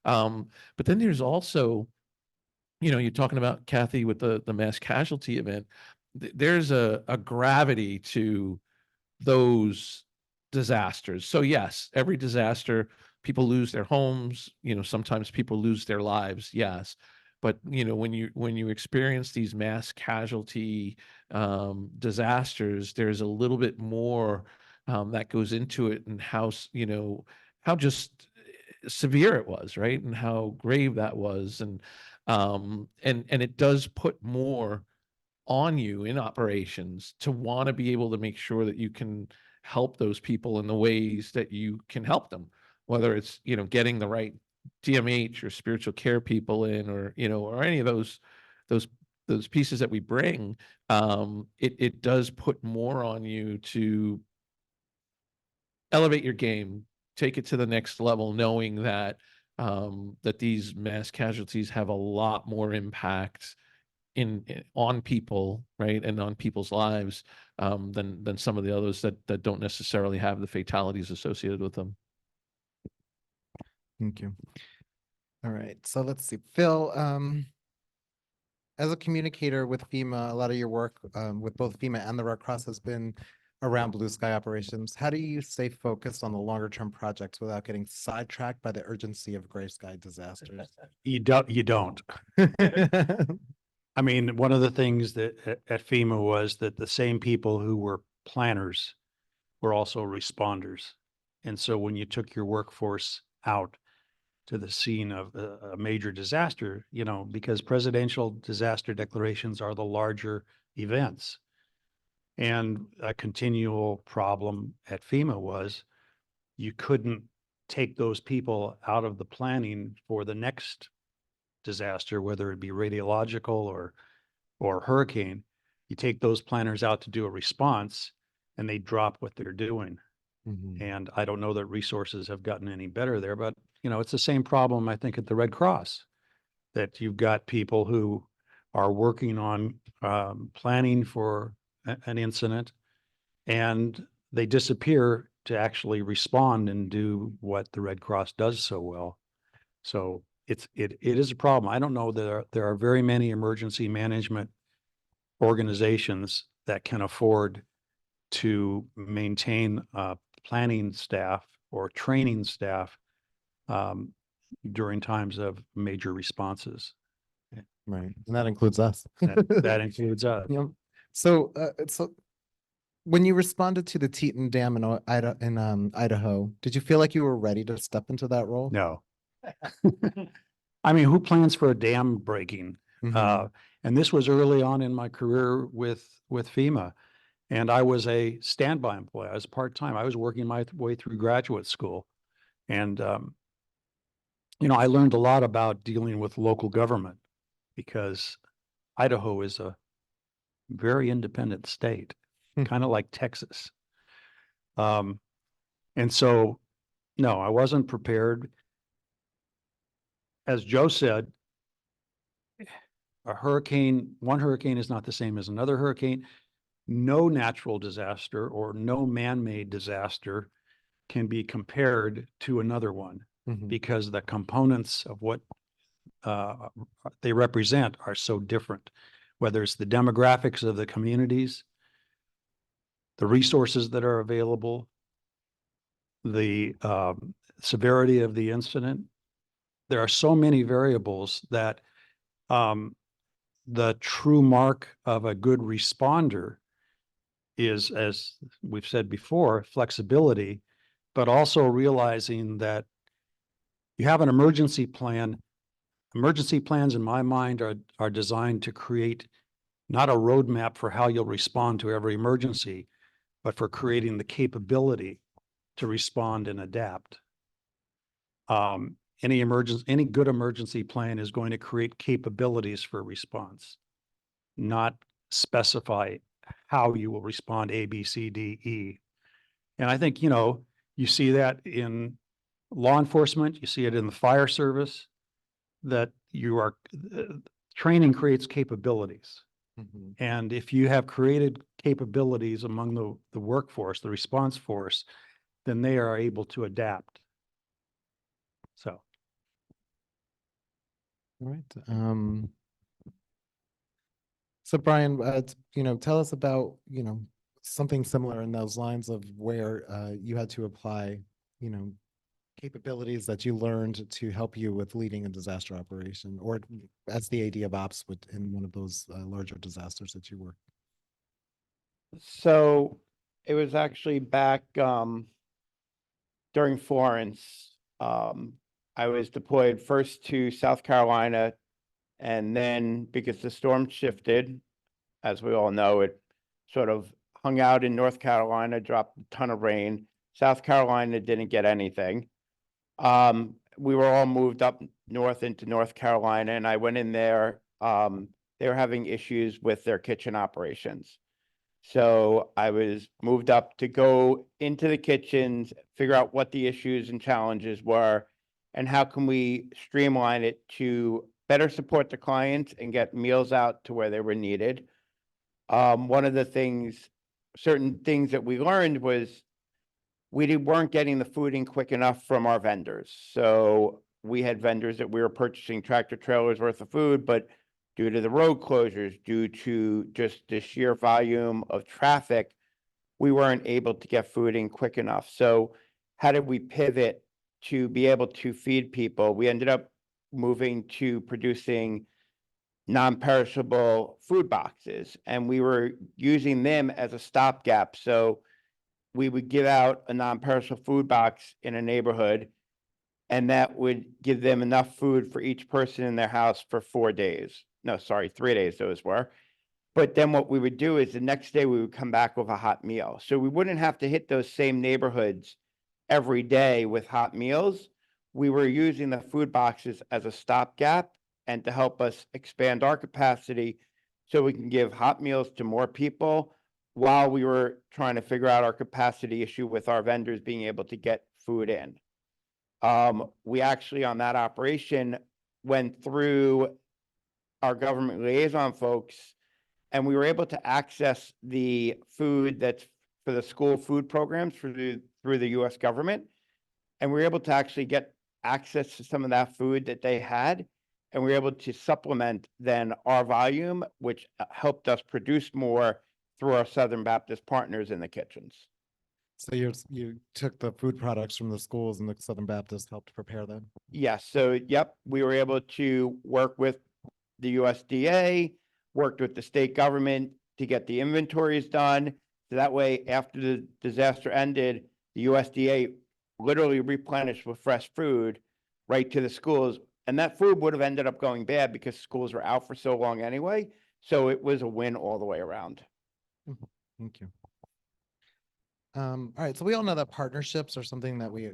But then there's also, you know, you're talking about, Kathy, with the mass casualty event. There's a gravity to those disasters. So yes, every disaster, people lose their homes, you know, sometimes people lose their lives, yes. But you know, when you experience these mass casualty disasters, there's a little bit more that goes into it, and how, you know, how just severe it was, right? And how grave that was. And it does put more on you in operations to want to be able to make sure that you can help those people in the ways that you can help them, whether it's, you know, getting the right DMH or spiritual care people in, or, you know, or any of those pieces that we bring. It does put more on you to elevate your game, take it to the next level, knowing that that these mass casualties have a lot more impact on people, right, and on people's lives than some of the others that don't necessarily have the fatalities associated with them. Thank you. All right, so let's see, Phil, as a communicator with FEMA, a lot of your work with both FEMA and the Red Cross has been around blue sky operations. How do you stay focused on the longer term projects without getting sidetracked by the urgency of gray sky disasters? You don't. I mean, one of the things that at FEMA was that the same people who were planners were also responders. And so when you took your workforce out to the scene of a major disaster, you know, because presidential disaster declarations are the larger events. And a continual problem at FEMA was you couldn't take those people out of the planning for the next disaster, whether it be radiological or hurricane. You take those planners out to do a response and they drop what they're doing. Mhm. And I don't know that resources have gotten any better there, but you know, it's the same problem, I think, at the Red Cross, that you've got people who are working on planning for an incident, and they disappear to actually respond and do what the Red Cross does so well. So it is a problem. I don't know that there are very many emergency management organizations that can afford to maintain planning staff or training staff during times of major responses. Right. And that includes us. That includes us. Yep. So, so when you responded to the Teton Dam in Idaho, did you feel like you were ready to step into that role? No. I mean, who plans for a dam breaking? Mhm. And this was early on in my career with FEMA. And I was a standby employee. I was part-time. I was working my way through graduate school. And, I learned a lot about dealing with local government because Idaho is a very independent state, kind of like Texas. And so, no, I wasn't prepared. As Joe said, one hurricane is not the same as another hurricane. No natural disaster or no man-made disaster can be compared to another one because the components of what they represent are so different, whether it's the demographics of the communities, the resources that are available, the severity of the incident. There are so many variables that the true mark of a good responder is, as we've said before, flexibility, but also realizing that you have an emergency plan. Emergency plans, in my mind, are designed to create not a roadmap for how you'll respond to every emergency, but for creating the capability to respond and adapt. Any good emergency plan is going to create capabilities for response, not specify how you will respond A, B, C, D, E. And I think, you see that in law enforcement, you see it in the fire service, that training creates capabilities. And if you have created capabilities among the workforce, the response force, then they are able to adapt. So. All right. So Brian, tell us about, something similar in those lines of where you had to apply, capabilities that you learned to help you with leading a disaster operation, or as the AD of Ops in one of those larger disasters that you were. So it was actually back during Florence. I was deployed first to South Carolina, and then because the storm shifted, as we all know, it sort of hung out in North Carolina, dropped a ton of rain. South Carolina didn't get anything. We were all moved up north into North Carolina, and I went in there. They were having issues with their kitchen operations. So I was moved up to go into the kitchens, figure out what the issues and challenges were, and how can we streamline it to better support the clients and get meals out to where they were needed. One of the certain things that we learned was we weren't getting the food in quick enough from our vendors. So we had vendors that we were purchasing tractor trailers worth of food, but due to the road closures, due to just the sheer volume of traffic, we weren't able to get food in quick enough. So how did we pivot to be able to feed people? We ended up moving to producing non-perishable food boxes, and we were using them as a stopgap. So we would give out a non-perishable food box in a neighborhood, and that would give them enough food for each person in their house for 4 days. No, sorry, 3 days those were. But then what we would do is the next day we would come back with a hot meal. So we wouldn't have to hit those same neighborhoods every day with hot meals. We were using the food boxes as a stopgap and to help us expand our capacity so we can give hot meals to more people while we were trying to figure out our capacity issue with our vendors being able to get food in. We actually, on that operation, went through our government liaison folks, and we were able to access the food that's for the school food programs through the US government. And we were able to actually get access to some of that food that they had. And we were able to supplement then our volume, which helped us produce more through our Southern Baptist partners in the kitchens. So you took the food products from the schools and the Southern Baptist helped prepare them? Yes, so yep, we were able to work with the USDA, worked with the state government to get the inventories done. So that way, after the disaster ended, the USDA literally replenished with fresh food right to the schools. And that food would have ended up going bad because schools were out for so long anyway. So it was a win all the way around. Thank you. All right, so we all know that partnerships are something that we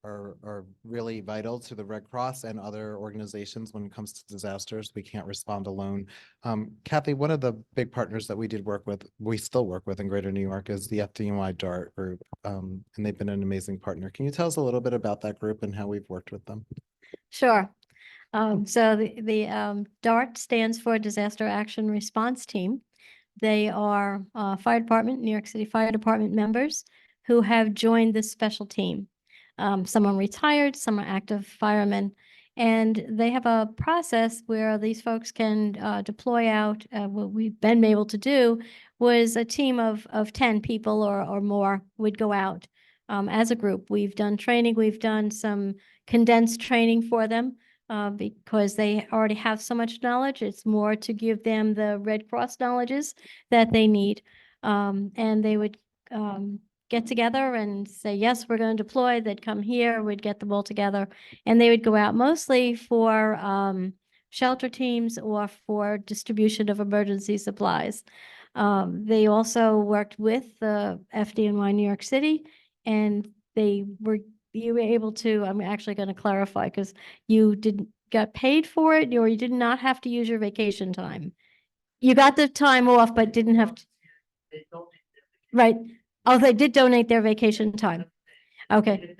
are really vital to the Red Cross and other organizations when it comes to disasters. We can't respond alone. Kathy, one of the big partners that we still work with in Greater New York is the FDNY DART group, and they've been an amazing partner. Can you tell us a little bit about that group and how we've worked with them? Sure. So the DART stands for Disaster Action Response Team. They are fire department, New York City Fire Department members who have joined this special team. Some are retired, some are active firemen, and they have a process where these folks can deploy out. What we've been able to do was a team of 10 people or more would go out as a group. We've done training, we've done some condensed training for them. Because they already have so much knowledge. It's more to give them the Red Cross knowledges that they need. And they would get together and say, yes, we're going to deploy. They'd come here, we'd get them all together. And they would go out mostly for shelter teams or for distribution of emergency supplies. They also worked with the FDNY New York City, and you were able to, I'm actually going to clarify because you got paid for it or you did not have to use your vacation time. You got the time off, but didn't have to. Right. Oh, they did donate their vacation time. Okay.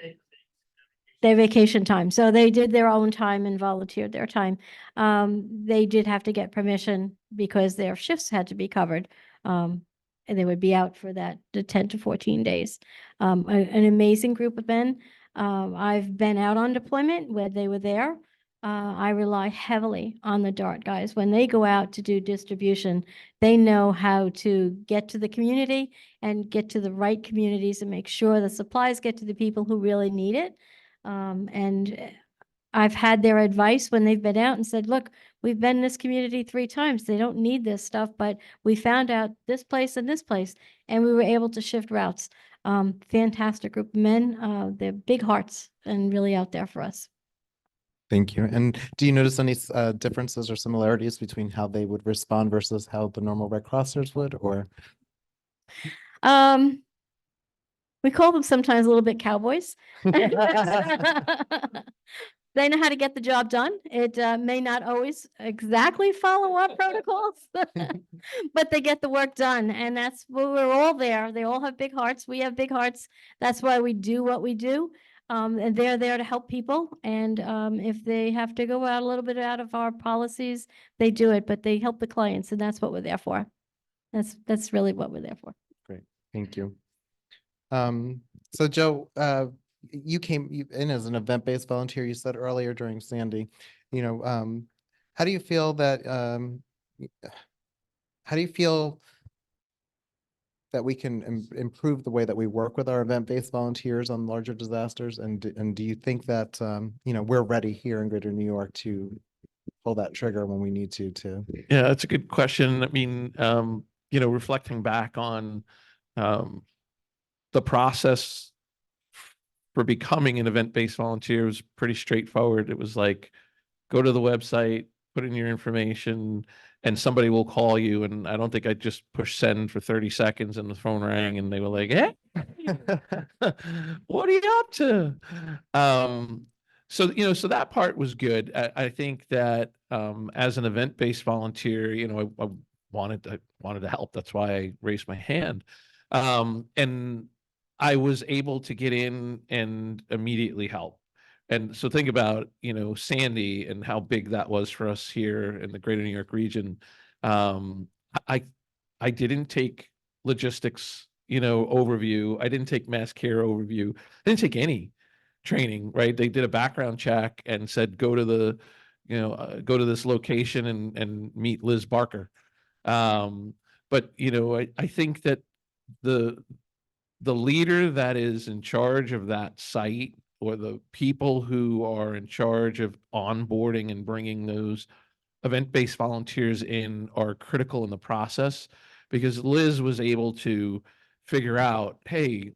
Their vacation time. So they did their own time and volunteered their time. They did have to get permission because their shifts had to be covered. And they would be out for that 10 to 14 days. An amazing group of men. I've been out on deployment where they were there. I rely heavily on the DART guys. When they go out to do distribution, they know how to get to the community and get to the right communities and make sure the supplies get to the people who really need it. And I've had their advice when they've been out and said, look, we've been in this community 3 times. They don't need this stuff, but we found out this place and this place, and we were able to shift routes. Fantastic group of men. They're big hearts and really out there for us. Thank you. And do you notice any differences or similarities between how they would respond versus how the normal Red Crossers would, or? We call them sometimes a little bit cowboys. They know how to get the job done. It may not always exactly follow our protocols, but they get the work done. And that's where we're all there. They all have big hearts. We have big hearts. That's why we do what we do. And they're there to help people. And if they have to go out a little bit out of our policies, they do it, but they help the clients. And that's what we're there for. That's really what we're there for. Great. Thank you. So Joe, you came in as an event-based volunteer, you said earlier during Sandy, how do you feel that, we can improve the way that we work with our event-based volunteers on larger disasters? And do you think that, we're ready here in Greater New York to pull that trigger when we need to? Yeah, that's a good question. I mean, reflecting back on the process for becoming an event-based volunteer was pretty straightforward. It was like, go to the website, put in your information, and somebody will call you. And I don't think I just pushed send for 30 seconds and the phone rang and they were like, hey, what are you up to? So that part was good. I think that as an event-based volunteer, I wanted to help. That's why I raised my hand. And I was able to get in and immediately help. And so think about, Sandy and how big that was for us here in the greater New York region. I I didn't take logistics, overview. I didn't take mass care overview. I didn't take any training, right? They did a background check and said, go to go to this location and meet Liz Barker. But I think that the the leader that is in charge of that site, or the people who are in charge of onboarding and bringing those event-based volunteers in, are critical in the process, because Liz was able to figure out, hey,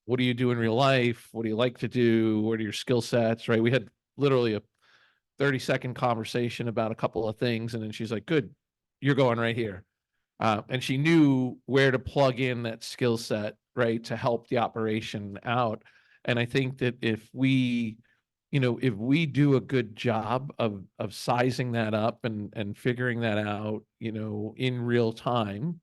what do you do in real life? What do you like to do? What are your skill sets? Right? We had literally a 30-second conversation about a couple of things, and then she's like, good, you're going right here. And she knew where to plug in that skill set, right, to help the operation out. And I think that if we do a good job of sizing that up and figuring that out, in real time,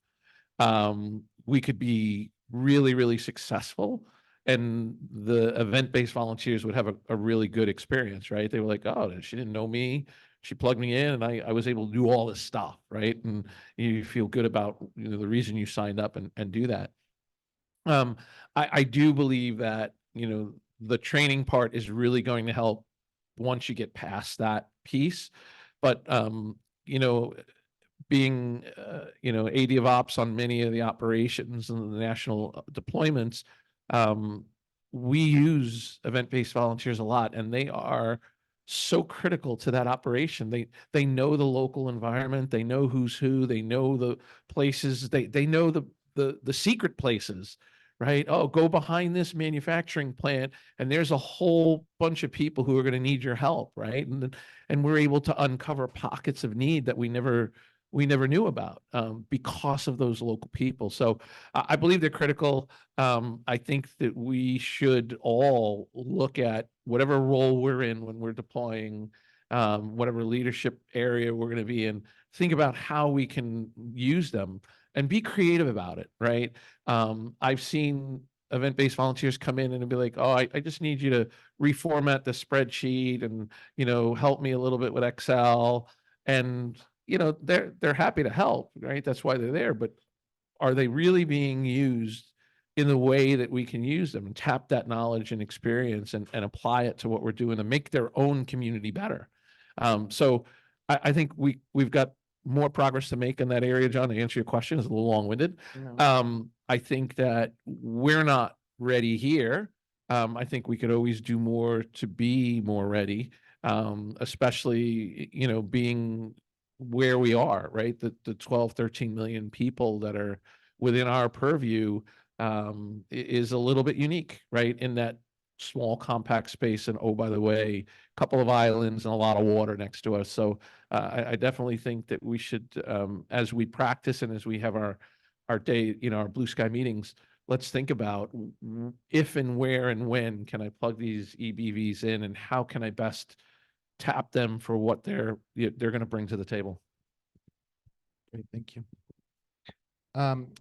we could be really, really successful. And the event-based volunteers would have a really good experience, right? They were like, oh, she didn't know me. She plugged me in, and I was able to do all this stuff, right? And you feel good about, the reason you signed up and do that. I do believe that, the training part is really going to help once you get past that piece. But, being, AD of ops on many of the operations and the national deployments, we use event-based volunteers a lot, and they are so critical to that operation. They know the local environment, they know who's who, they know the places, they know the secret places, right? Oh, go behind this manufacturing plant, and there's a whole bunch of people who are going to need your help, right? And we're able to uncover pockets of need that we never knew about, because of those local people. So I believe they're critical. I think that we should all look at whatever role we're in when we're deploying, whatever leadership area we're going to be in, think about how we can use them and be creative about it, right? I've seen event-based volunteers come in and be like, oh, I just need you to reformat the spreadsheet and, help me a little bit with Excel. And they're happy to help, right? That's why they're there. But are they really being used in the way that we can use them, and tap that knowledge and experience and apply it to what we're doing to make their own community better? So I think we've got more progress to make in that area, John. To answer your question, is a little long-winded. No. I think that we're not ready here. I think we could always do more to be more ready, especially, being where we are, right? The 12, 13 million people that are within our purview, is a little bit unique, right? In that small compact space. And oh, by the way, a couple of islands and a lot of water next to us. So I definitely think that we should, as we practice and as we have our day, our blue sky meetings, let's think about if and where and when can I plug these EBVs in, and how can I best tap them for what they're going to bring to the table. Great, thank you.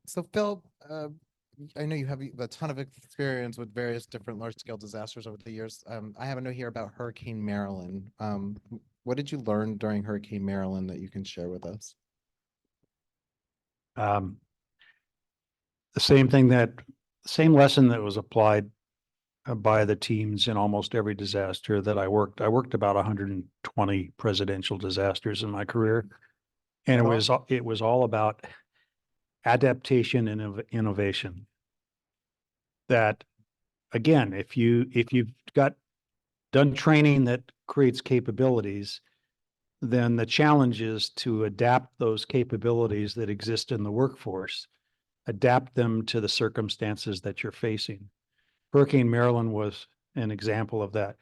So Phil, I know you have a ton of experience with various different large-scale disasters over the years. I have a note here about Hurricane Marilyn. What did you learn during Hurricane Marilyn that you can share with us? The same lesson that was applied by the teams in almost every disaster that I worked. I worked about 120 presidential disasters in my career, and it was all about adaptation and innovation. That, again, if you've got done training that creates capabilities, then the challenge is to adapt those capabilities that exist in the workforce, adapt them to the circumstances that you're facing. Hurricane Marilyn was an example of that.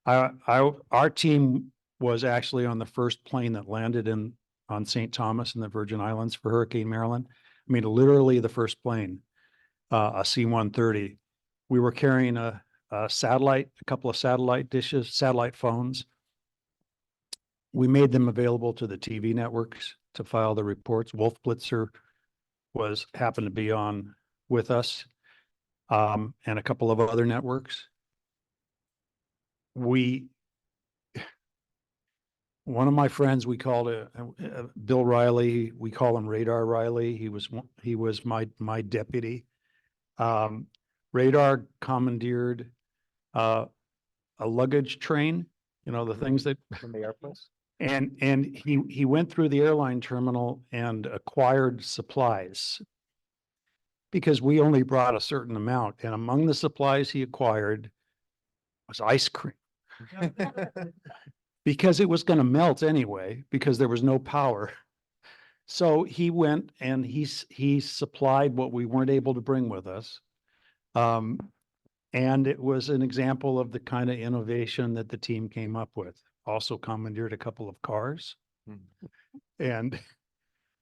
Our team was actually on the first plane that landed on St. Thomas in the Virgin Islands for Hurricane Marilyn. I mean, literally the first plane, a C-130. We were carrying a couple of satellite dishes, satellite phones. We made them available to the TV networks to file the reports. Wolf Blitzer happened to be on with us, and a couple of other networks. we, one of my friends, we called Bill Riley, we call him Radar Riley. He was my deputy. Radar commandeered a luggage train, you know, the things that From the airplanes? and he went through the airline terminal and acquired supplies because we only brought a certain amount. And among the supplies he acquired was ice cream because it was going to melt anyway, because there was no power. So he went and he supplied what we weren't able to bring with us. And it was an example of the kind of innovation that the team came up with. Also commandeered a couple of cars. And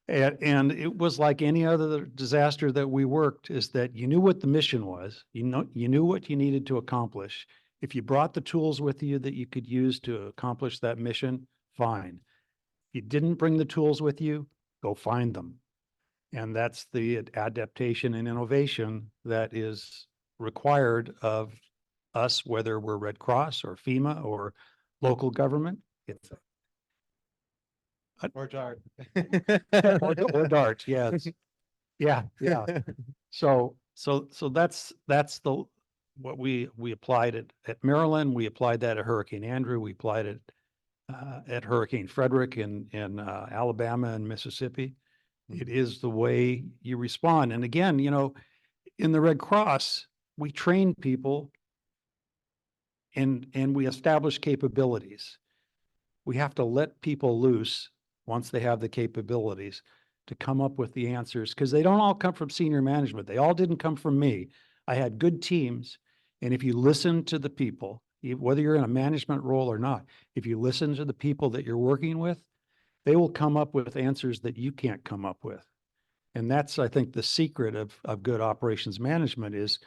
it was like any other disaster that we worked, is that you knew what the mission was. You knew what you needed to accomplish. If you brought the tools with you that you could use to accomplish that mission, fine. If you didn't bring the tools with you, go find them. And that's the adaptation and innovation that is required of us, whether we're Red Cross or FEMA or local government. It's Or DART. or DART, yes. Yeah, yeah. So that's what we applied it at Maryland. We applied that at Hurricane Andrew. We applied it at Hurricane Frederick in Alabama and Mississippi. It is the way you respond. And again, you know, in the Red Cross, we train people and we establish capabilities. We have to let people loose once they have the capabilities to come up with the answers, because they don't all come from senior management. They all didn't come from me. I had good teams. And if you listen to the people, whether you're in a management role or not, if you listen to the people that you're working with, they will come up with answers that you can't come up with. And that's, I think, the secret of good operations management is,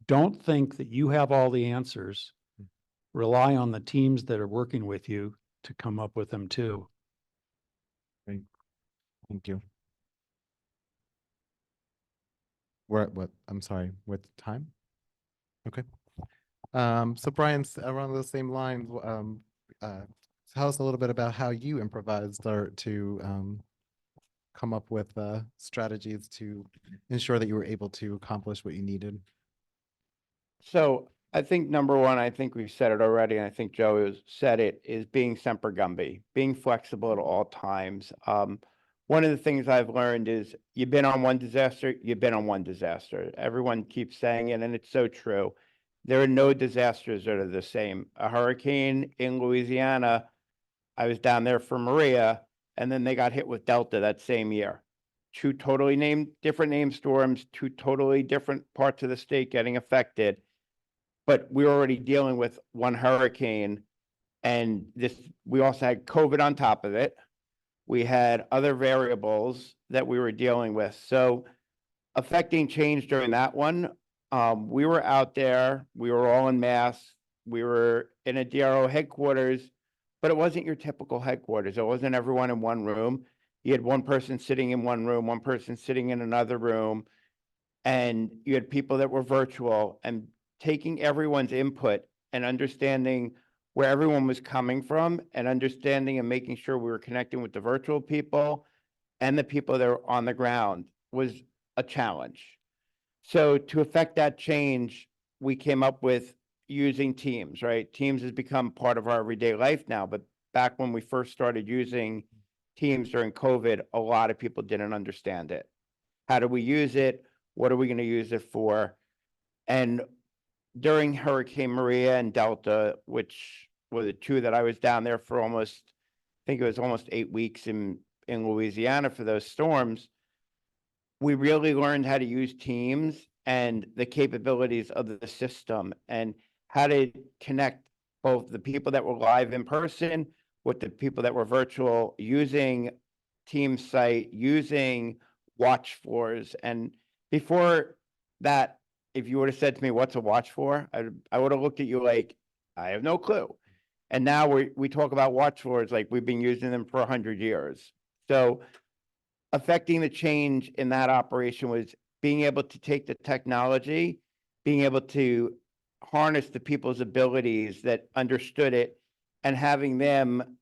don't think that you have all the answers. Rely on the teams that are working with you to come up with them too. Thank you. We're at what, I'm sorry, with time? Okay. So Brian, around the same lines, tell us a little bit about how you improvised or to come up with strategies to ensure that you were able to accomplish what you needed. So I think number one, I think we've said it already, and I think Joe has said it, is being semper gumby, being flexible at all times. One of the things I've learned is you've been on one disaster, you've been on one disaster. Everyone keeps saying it, and it's so true. There are no disasters that are the same. A hurricane in Louisiana, I was down there for Maria, and then they got hit with Delta that same year. Two totally different name storms, two totally different parts of the state getting affected. But we're already dealing with one hurricane, and we also had COVID on top of it. We had other variables that we were dealing with. So affecting change during that one, we were out there, we were all in masks, we were in a DRO headquarters, but it wasn't your typical headquarters. It wasn't everyone in one room. You had one person sitting in one room, one person sitting in another room, and you had people that were virtual, and taking everyone's input and understanding where everyone was coming from, and understanding and making sure we were connecting with the virtual people and the people that were on the ground was a challenge. So to affect that change, we came up with using Teams, right? Teams has become part of our everyday life now, but back when we first started using Teams during COVID, a lot of people didn't understand it. How do we use it? What are we going to use it for? And during Hurricane Maria and Delta, which were the two that I was down there for almost, I think it was almost 8 weeks in Louisiana for those storms, we really learned how to use Teams and the capabilities of the system and how to connect both the people that were live in person with the people that were virtual, using Teams site, using watch floors. And before that, if you would have said to me, what's a watch floor? I would have looked at you like, I have no clue. And now we talk about watch floors like we've been using them for 100 years. So affecting the change in that operation was being able to take the technology, being able to harness the people's abilities that understood it and having them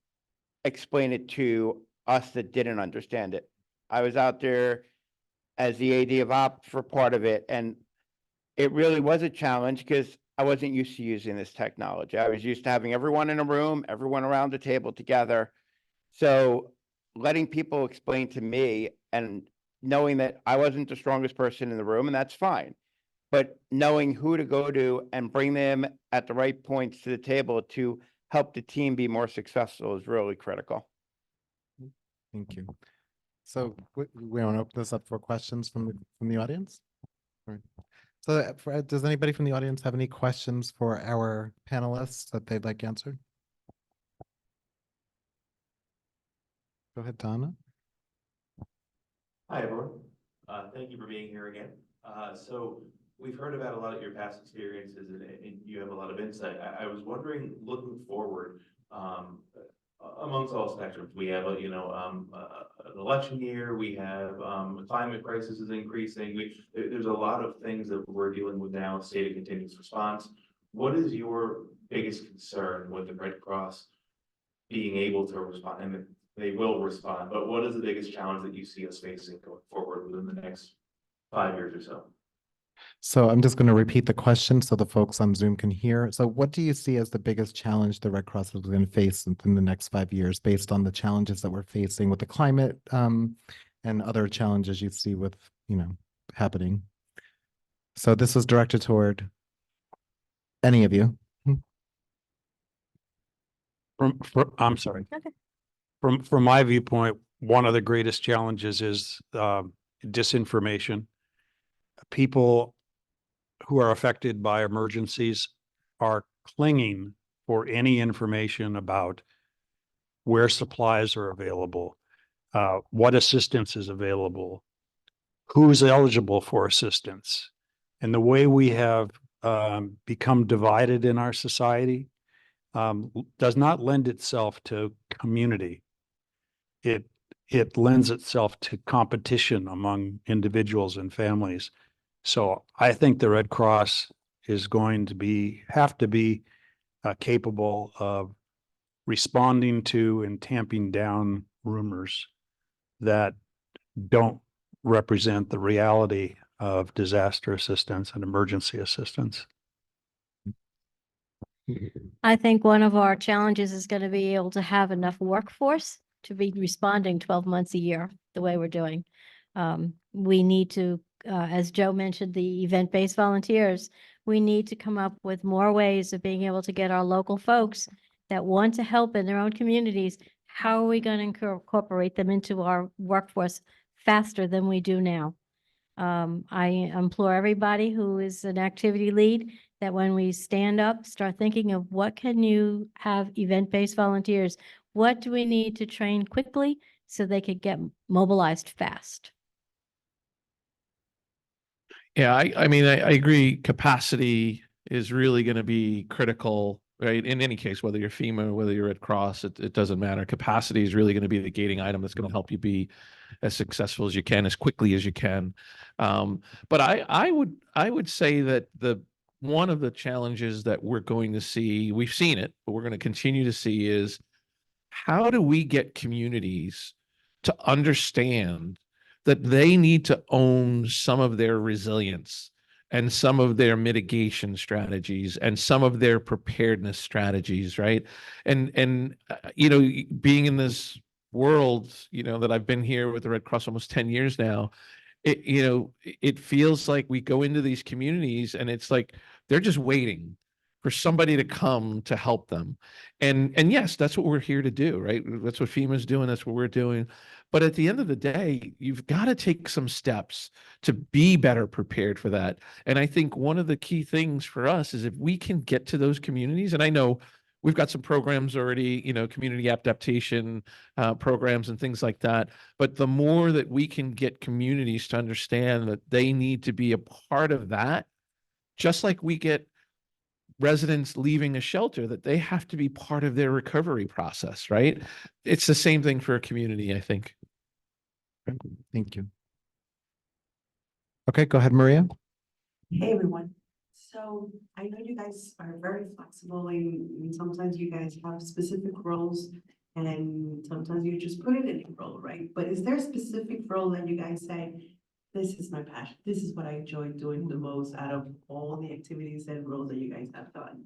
explain it to us that didn't understand it. I was out there as the AD of Ops for part of it, and it really was a challenge because I wasn't used to using this technology. I was used to having everyone in a room, everyone around the table together. So letting people explain to me and knowing that I wasn't the strongest person in the room, and that's fine. But knowing who to go to and bring them at the right points to the table to help the team be more successful is really critical. Thank you. So we want to open this up for questions from the audience. All right. So does anybody from the audience have any questions for our panelists that they'd like answered? Go ahead, Donna. Hi, everyone. Thank you for being here again. So we've heard about a lot of your past experiences and you have a lot of insight. I was wondering, looking forward, amongst all spectrums, we have an election year, we have a climate crisis is increasing. There's a lot of things that we're dealing with now, state of continuous response. What is your biggest concern with the Red Cross being able to respond? And they will respond, but what is the biggest challenge that you see us facing going forward within the next 5 years or so? So I'm just going to repeat the question so the folks on Zoom can hear. So what do you see as the biggest challenge the Red Cross is going to face within the next 5 years based on the challenges that we're facing with the climate and other challenges you see with, happening? So this was directed toward any of you. I'm sorry. Okay. From my viewpoint, one of the greatest challenges is disinformation. People who are affected by emergencies are clinging for any information about where supplies are available, what assistance is available, who's eligible for assistance. And the way we have become divided in our society does not lend itself to community. It lends itself to competition among individuals and families. So I think the Red Cross is going to have to be capable of responding to and tamping down rumors that don't represent the reality of disaster assistance and emergency assistance. I think one of our challenges is going to be able to have enough workforce to be responding 12 months a year, the way we're doing. We need to, as Joe mentioned, the event-based volunteers, we need to come up with more ways of being able to get our local folks that want to help in their own communities. How are we going to incorporate them into our workforce faster than we do now? I implore everybody who is an activity lead that when we stand up, start thinking of what can you have event-based volunteers? What do we need to train quickly so they could get mobilized fast? Yeah, I mean, I agree. Capacity is really going to be critical, right? In any case, whether you're FEMA, whether you're Red Cross, it doesn't matter. Capacity is really going to be the gating item that's going to help you be as successful as you can, as quickly as you can. But I would say that one of the challenges that we're going to see, we've seen it, but we're going to continue to see is how do we get communities to understand that they need to own some of their resilience and some of their mitigation strategies and some of their preparedness strategies, right? And being in this world, that I've been here with the Red Cross almost 10 years now, it feels like we go into these communities and it's like they're just waiting for somebody to come to help them. And yes, that's what we're here to do, right? That's what FEMA's doing. That's what we're doing. But at the end of the day, you've got to take some steps to be better prepared for that. And I think one of the key things for us is if we can get to those communities, and I know we've got some programs already, community adaptation programs and things like that. But the more that we can get communities to understand that they need to be a part of that, just like we get residents leaving a shelter, that they have to be part of their recovery process, right? It's the same thing for a community, I think. Thank you. Okay, go ahead, Maria. Hey, everyone. So I know you guys are very flexible and sometimes you guys have specific roles and sometimes you just put it in a role, right? But is there a specific role that you guys say, this is my passion, this is what I enjoy doing the most out of all the activities and roles that you guys have done?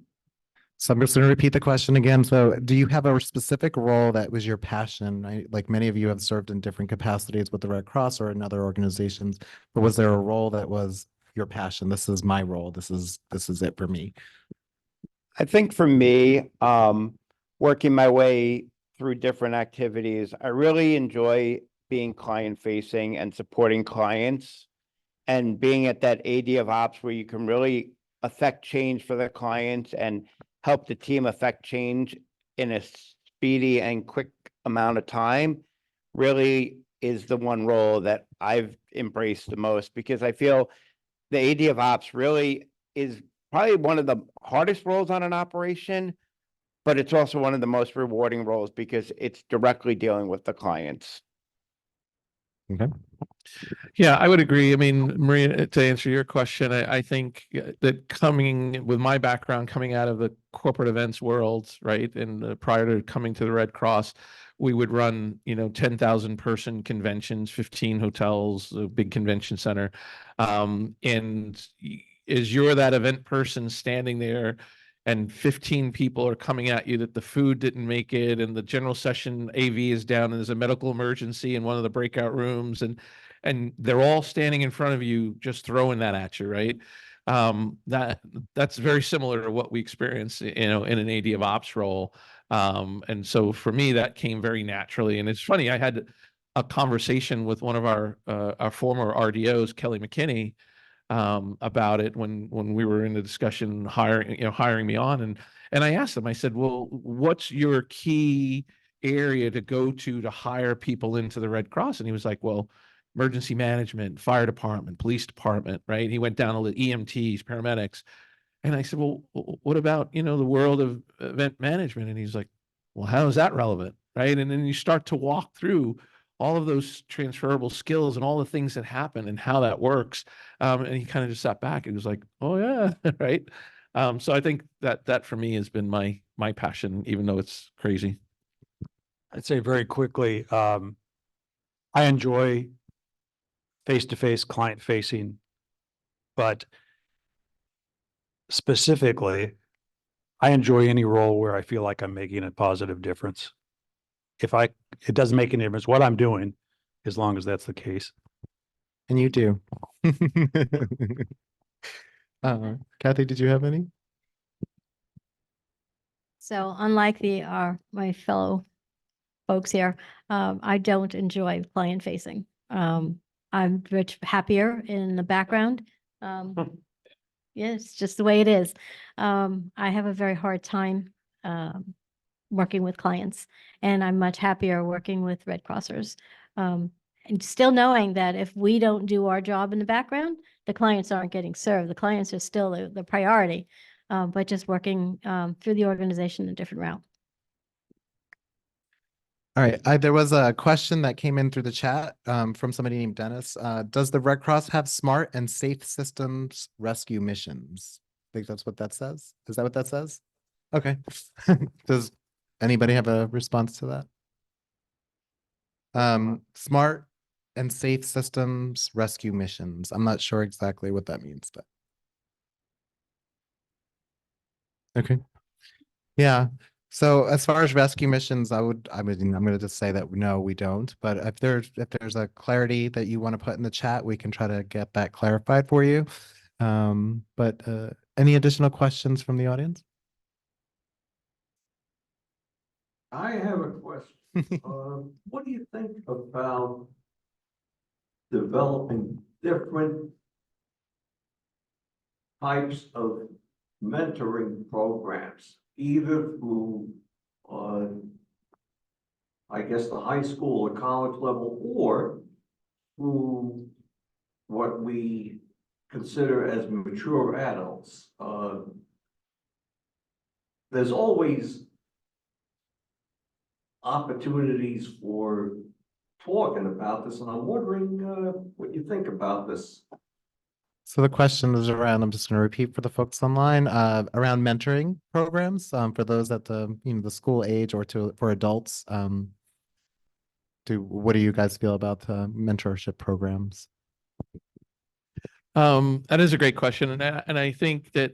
So I'm just going to repeat the question again. So do you have a specific role that was your passion? Like many of you have served in different capacities with the Red Cross or in other organizations, but was there a role that was your passion? This is my role. This is it for me. I think for me, working my way through different activities, I really enjoy being client facing and supporting clients and being at that AD of ops where you can really affect change for the clients and help the team affect change in a speedy and quick amount of time really is the one role that I've embraced the most, because I feel the AD of ops really is probably one of the hardest roles on an operation, but it's also one of the most rewarding roles because it's directly dealing with the clients. Okay. Yeah, I would agree. I mean, Maria, to answer your question, I think that coming with my background, coming out of the corporate events world, right, and prior to coming to the Red Cross, we would run, 10,000 person conventions, 15 hotels, a big convention center. And as you're that event person standing there and 15 people are coming at you that the food didn't make it and the general session AV is down and there's a medical emergency in one of the breakout rooms and they're all standing in front of you just throwing that at you, right? That's very similar to what we experience, in an AD of ops role. And so for me, that came very naturally. And it's funny, I had a conversation with one of our former RDOs, Kelly McKinney, about it when we were in the discussion hiring me on, and I asked him, I said, well, what's your key area to go to hire people into the Red Cross? And he was like, well, emergency management, fire department, police department, right? He went down to the EMTs, paramedics. And I said, well, what about, the world of event management? And he's like, well, how is that relevant? Right. And then you start to walk through all of those transferable skills and all the things that happen and how that works. And he kind of just sat back and was like, oh yeah. Right. So I think that for me has been my passion, even though it's crazy. I'd say very quickly, I enjoy face-to-face client facing, but specifically, I enjoy any role where I feel like I'm making a positive difference. It doesn't make any difference what I'm doing, as long as that's the case. And you do. Kathy, did you have any? So unlike my fellow folks here, I don't enjoy client facing. I'm much happier in the background. Yeah, it's just the way it is. I have a very hard time working with clients, and I'm much happier working with Red Crossers. And still knowing that if we don't do our job in the background, the clients aren't getting served. The clients are still the priority, but just working through the organization a different route. All right. There was a question that came in through the chat from somebody named Dennis. Does the Red Cross have smart and safe systems rescue missions? I think that's what that says. Is that what that says? Okay. Does anybody have a response to that? Smart and safe systems rescue missions. I'm not sure exactly what that means, but. Okay. Yeah. So as far as rescue missions, I'm going to just say that no, we don't. But if there's a clarity that you want to put in the chat, we can try to get that clarified for you. But any additional questions from the audience? I have a question. What do you think about developing different types of mentoring programs, either through, I guess, the high school or college level, or through what we consider as mature adults? There's always opportunities for talking about this, and I'm wondering what you think about this. So the question is around, I'm just going to repeat for the folks online, around mentoring programs, for those at the, the school age or for adults. What do you guys feel about mentorship programs? That is a great question, and I think that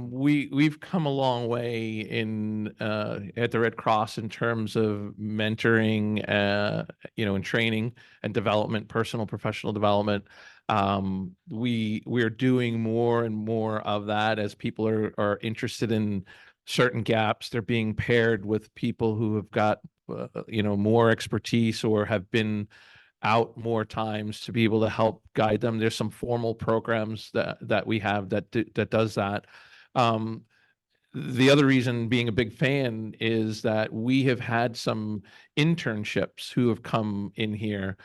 we've come a long way in at the Red Cross in terms of mentoring, and training and development, personal professional development. We're doing more and more of that as people are interested in certain gaps. They're being paired with people who have got more expertise or have been out more times to be able to help guide them. There's some formal programs that we have that does that. The other reason being a big fan is that we have had some internships who have come in here,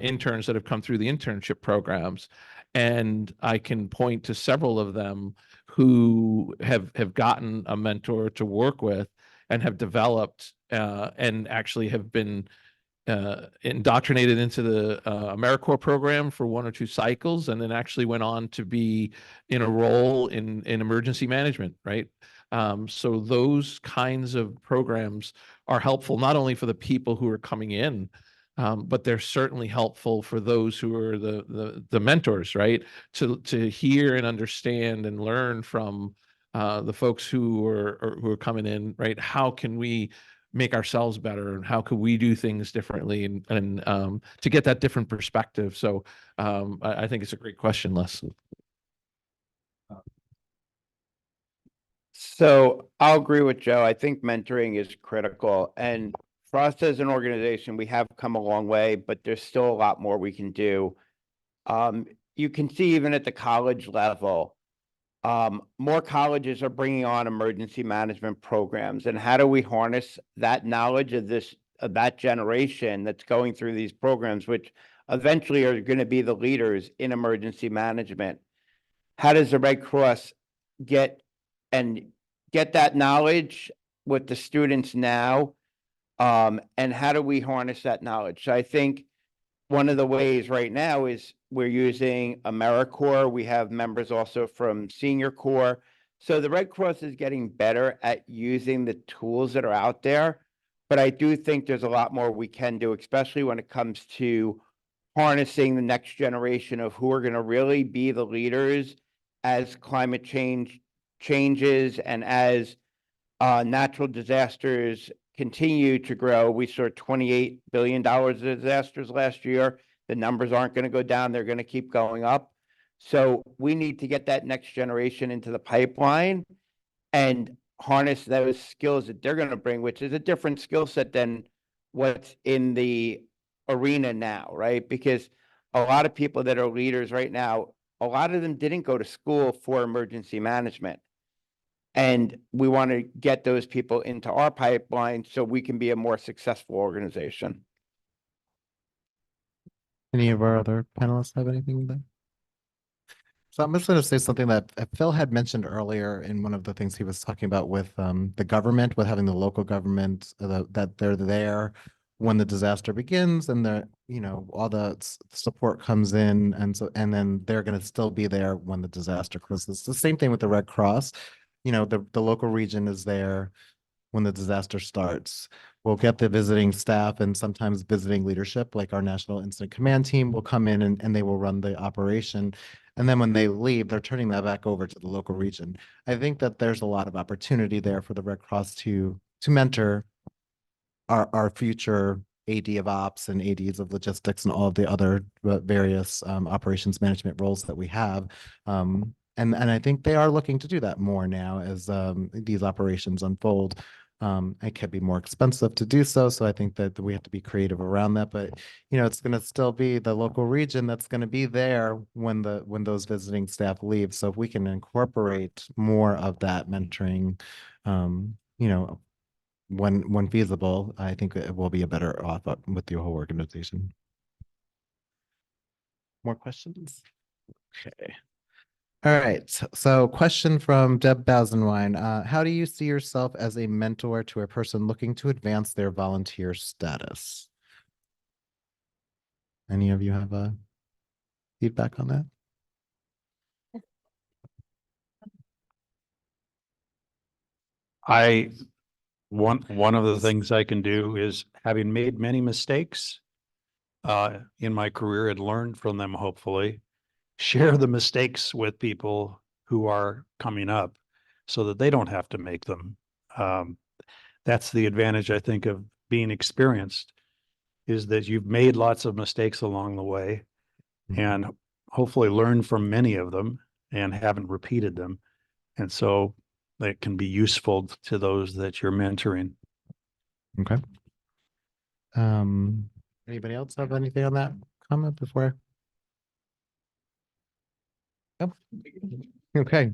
interns that have come through the internship programs, and I can point to several of them who have gotten a mentor to work with and have developed and actually have been indoctrinated into the AmeriCorps program for 1 or 2 cycles, and then actually went on to be in a role in emergency management, right? So those kinds of programs are helpful not only for the people who are coming in, but they're certainly helpful for those who are the mentors, right? To hear and understand and learn from the folks who are coming in, right? How can we make ourselves better, and how could we do things differently, and to get that different perspective. So I think it's a great question, Les. So I'll agree with Joe. I think mentoring is critical. And for us as an organization, we have come a long way, but there's still a lot more we can do. You can see even at the college level, more colleges are bringing on emergency management programs. And how do we harness that knowledge of that generation that's going through these programs, which eventually are going to be the leaders in emergency management? How does the Red Cross get that knowledge with the students now? And how do we harness that knowledge? So I think one of the ways right now is we're using AmeriCorps. We have members also from Senior Corps. So the Red Cross is getting better at using the tools that are out there. But I do think there's a lot more we can do, especially when it comes to harnessing the next generation of who are going to really be the leaders as climate change changes and as natural disasters continue to grow. We saw $28 billion of disasters last year. The numbers aren't going to go down. They're going to keep going up. So we need to get that next generation into the pipeline and harness those skills that they're going to bring, which is a different skill set than what's in the arena now, right? Because a lot of people that are leaders right now, a lot of them didn't go to school for emergency management. And we want to get those people into our pipeline so we can be a more successful organization. Any of our other panelists have anything there? So I'm just going to say something that Phil had mentioned earlier in one of the things he was talking about with the government, with having the local government, that they're there when the disaster begins, and all the support comes in, and then they're going to still be there when the disaster closes. It's the same thing with the Red Cross. The local region is there when the disaster starts. We'll get the visiting staff and sometimes visiting leadership, like our National Incident Command team will come in and they will run the operation. And then when they leave, they're turning that back over to the local region. I think that there's a lot of opportunity there for the Red Cross to mentor our future AD of ops and ADs of logistics and all of the other various operations management roles that we have. And I think they are looking to do that more now as these operations unfold. It can be more expensive to do so. So I think that we have to be creative around that. But it's going to still be the local region that's going to be there when those visiting staff leave. So if we can incorporate more of that mentoring, when feasible, I think it will be a better off with your whole organization. More questions? Okay. All right. So question from Deb Basenwine. How do you see yourself as a mentor to a person looking to advance their volunteer status? Any of you have a feedback on that? One of the things I can do is, having made many mistakes in my career and learned from them, hopefully, share the mistakes with people who are coming up so that they don't have to make them. That's the advantage, I think, of being experienced, is that you've made lots of mistakes along the way and hopefully learned from many of them and haven't repeated them. And so that can be useful to those that you're mentoring. Okay. Anybody else have anything on that comment before? Nope. Okay.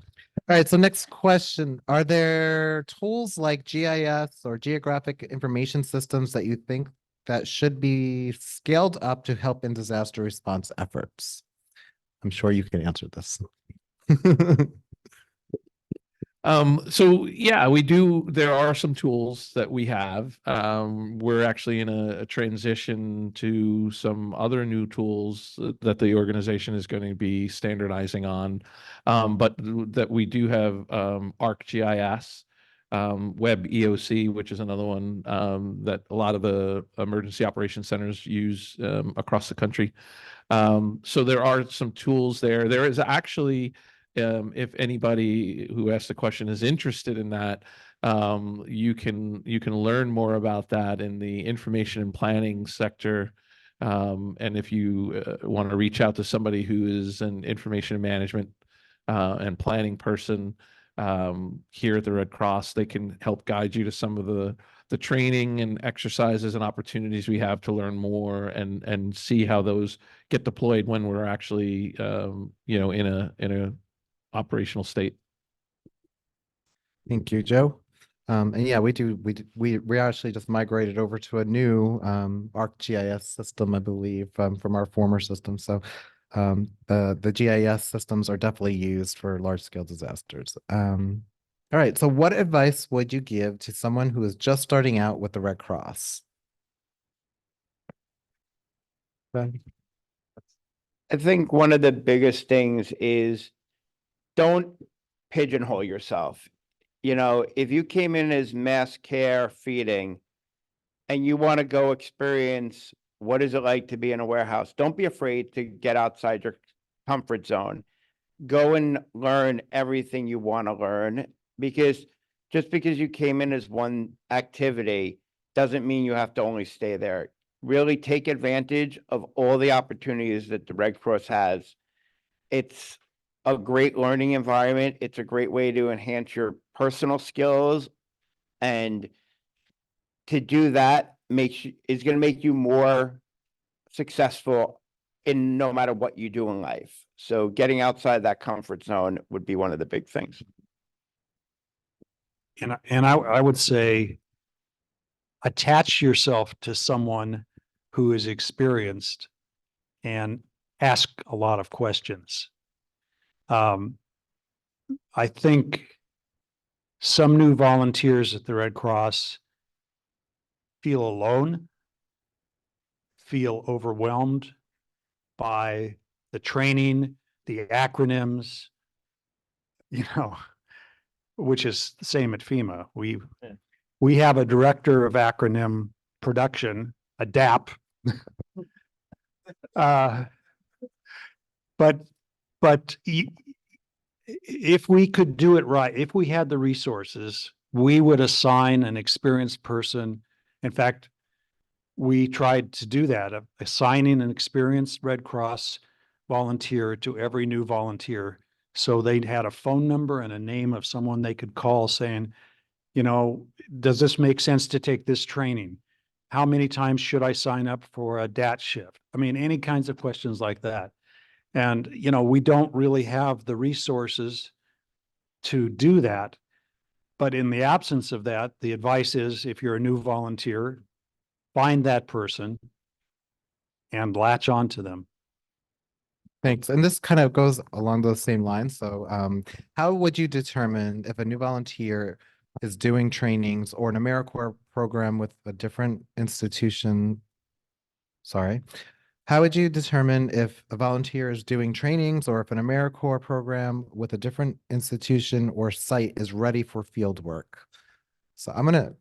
All right. So next question. Are there tools like GIS or geographic information systems that you think that should be scaled up to help in disaster response efforts? I'm sure you can answer this. So yeah, we do. There are some tools that we have. We're actually in a transition to some other new tools that the organization is going to be standardizing on. But that we do have ArcGIS, Web EOC, which is another one that a lot of the emergency operations centers use across the country. So there are some tools there. There is actually, if anybody who asked the question is interested in that, you can learn more about that in the information and planning sector. And if you want to reach out to somebody who is an information management and planning person here at the Red Cross, they can help guide you to some of the training and exercises and opportunities we have to learn more and see how those get deployed when we're actually in a operational state. Thank you, Joe. And yeah, we actually just migrated over to a new ArcGIS system, I believe, from our former system. So the GIS systems are definitely used for large scale disasters. All right. So what advice would you give to someone who is just starting out with the Red Cross? Ben? I think one of the biggest things is don't pigeonhole yourself. You know, if you came in as mass care feeding and you want to go experience what is it like to be in a warehouse, don't be afraid to get outside your comfort zone. Go and learn everything you want to learn, because just because you came in as one activity doesn't mean you have to only stay there. Really take advantage of all the opportunities that the Red Cross has. It's a great learning environment. It's a great way to enhance your personal skills, and to do that is going to make you more successful in no matter what you do in life. So getting outside that comfort zone would be one of the big things. And I would say, attach yourself to someone who is experienced and ask a lot of questions. I think some new volunteers at the Red Cross feel alone, feel overwhelmed by the training, the acronyms, which is the same at FEMA. We have a director of acronym production, a DAP. But if we could do it right, if we had the resources, we would assign an experienced person. In fact, we tried to do that, assigning an experienced Red Cross volunteer to every new volunteer. So they'd had a phone number and a name of someone they could call saying, does this make sense to take this training? How many times should I sign up for a DAT shift? I mean, any kinds of questions like that. And, we don't really have the resources to do that. But in the absence of that, the advice is, if you're a new volunteer, find that person and latch on to them. Thanks. And this kind of goes along those same lines. So how would you determine if a new volunteer is doing trainings or an AmeriCorps program with a different institution? Sorry. How would you determine if a volunteer is doing trainings or if an AmeriCorps program with a different institution or site is ready for field work? So I'm gonna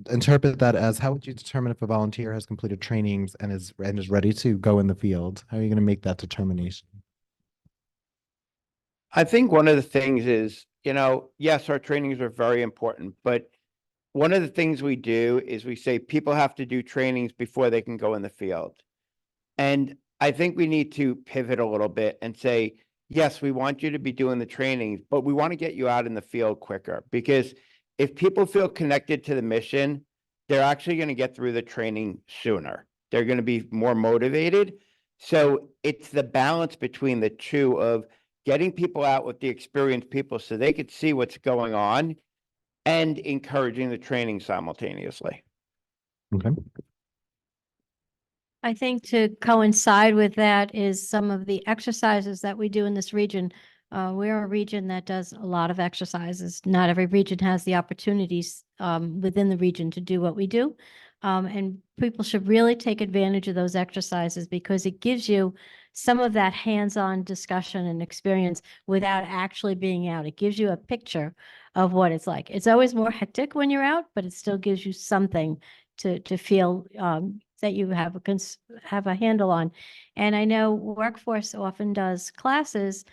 interpret that as, how would you determine if a volunteer has completed trainings and is ready to go in the field? How are you gonna make that determination? I think one of the things is, yes, our trainings are very important, but one of the things we do is we say people have to do trainings before they can go in the field. And I think we need to pivot a little bit and say, yes, we want you to be doing the trainings, but we want to get you out in the field quicker, because if people feel connected to the mission, they're actually going to get through the training sooner. They're going to be more motivated. So it's the balance between the two of getting people out with the experienced people so they could see what's going on and encouraging the training simultaneously. Okay. I think to coincide with that is some of the exercises that we do in this region. We're a region that does a lot of exercises. Not every region has the opportunities within the region to do what we do. And people should really take advantage of those exercises because it gives you some of that hands-on discussion and experience without actually being out. It gives you a picture of what it's like. It's always more hectic when you're out, but it still gives you something to feel that you have a handle on. And I know Workforce often does classes,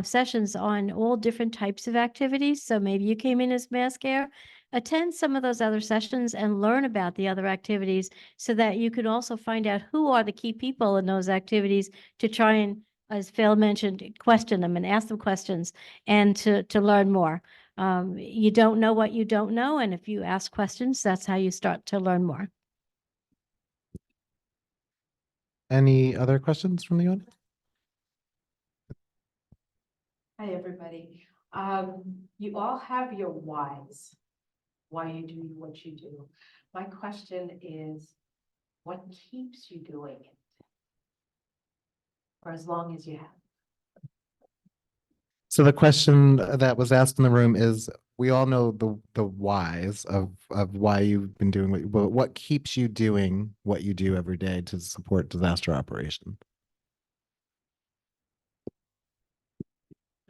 sessions on all different types of activities. So maybe you came in as mass care, attend some of those other sessions and learn about the other activities so that you could also find out who are the key people in those activities to try and, as Phil mentioned, question them and ask them questions and to learn more. You don't know what you don't know. And if you ask questions, that's how you start to learn more. Any other questions from the audience? Hi, everybody. You all have your whys, why you do what you do. My question is, what keeps you doing it? For as long as you have. So the question that was asked in the room is, we all know the whys of why you've been doing what keeps you doing what you do every day to support disaster operation?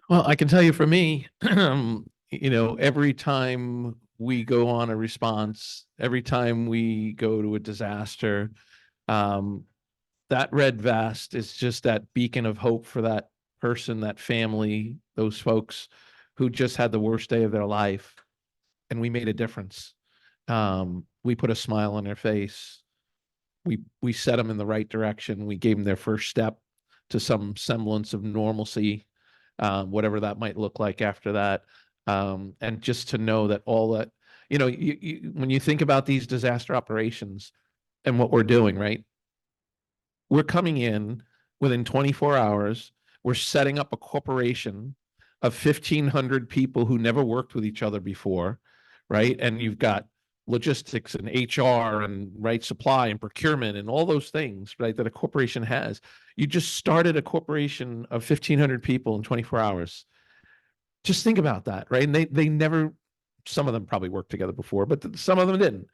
Well, I can tell you for me, every time we go on a response, every time we go to a disaster, that red vest is just that beacon of hope for that person, that family, those folks who just had the worst day of their life. And we made a difference. We put a smile on their face. We set them in the right direction. We gave them their first step to some semblance of normalcy, whatever that might look like after that. And just to know that all that, when you think about these disaster operations and what we're doing, right? We're coming in within 24 hours. We're setting up a corporation of 1,500 people who never worked with each other before, right? And you've got logistics and HR and right supply and procurement and all those things, right, that a corporation has. You just started a corporation of 1,500 people in 24 hours. Just think about that, right? And they never, some of them probably worked together before, but some of them didn't.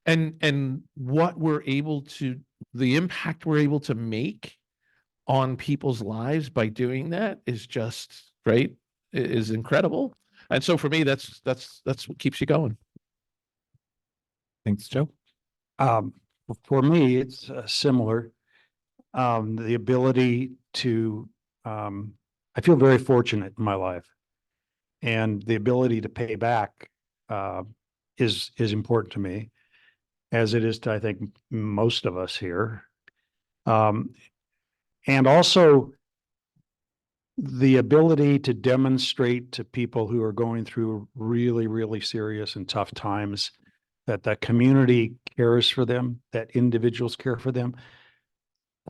And what we're able to, the impact we're able to make on people's lives by doing that is just, right, is incredible. And so for me, that's what keeps you going. Thanks, Joe. For me, it's similar. The ability to, I feel very fortunate in my life, and the ability to pay back is important to me, as it is to, I think, most of us here. And also the ability to demonstrate to people who are going through really, really serious and tough times that the community cares for them, that individuals care for them.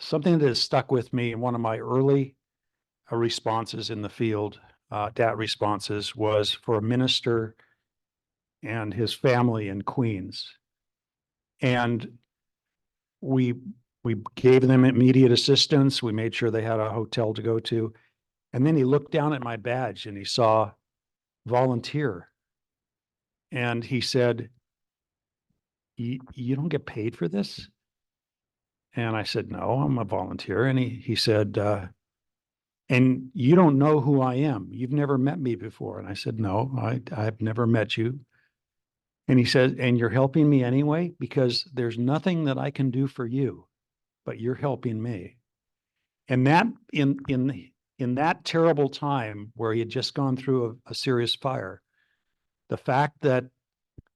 Something that has stuck with me in one of my early responses in the field, DAT responses, was for a minister and his family in Queens. And we gave them immediate assistance. We made sure they had a hotel to go to. And then he looked down at my badge and he saw volunteer. And he said, you don't get paid for this? And I said, no, I'm a volunteer. And he said, and you don't know who I am. You've never met me before. And I said, no, I've never met you. And he says, and you're helping me anyway, because there's nothing that I can do for you, but you're helping me. And that in that terrible time where he had just gone through a serious fire, the fact that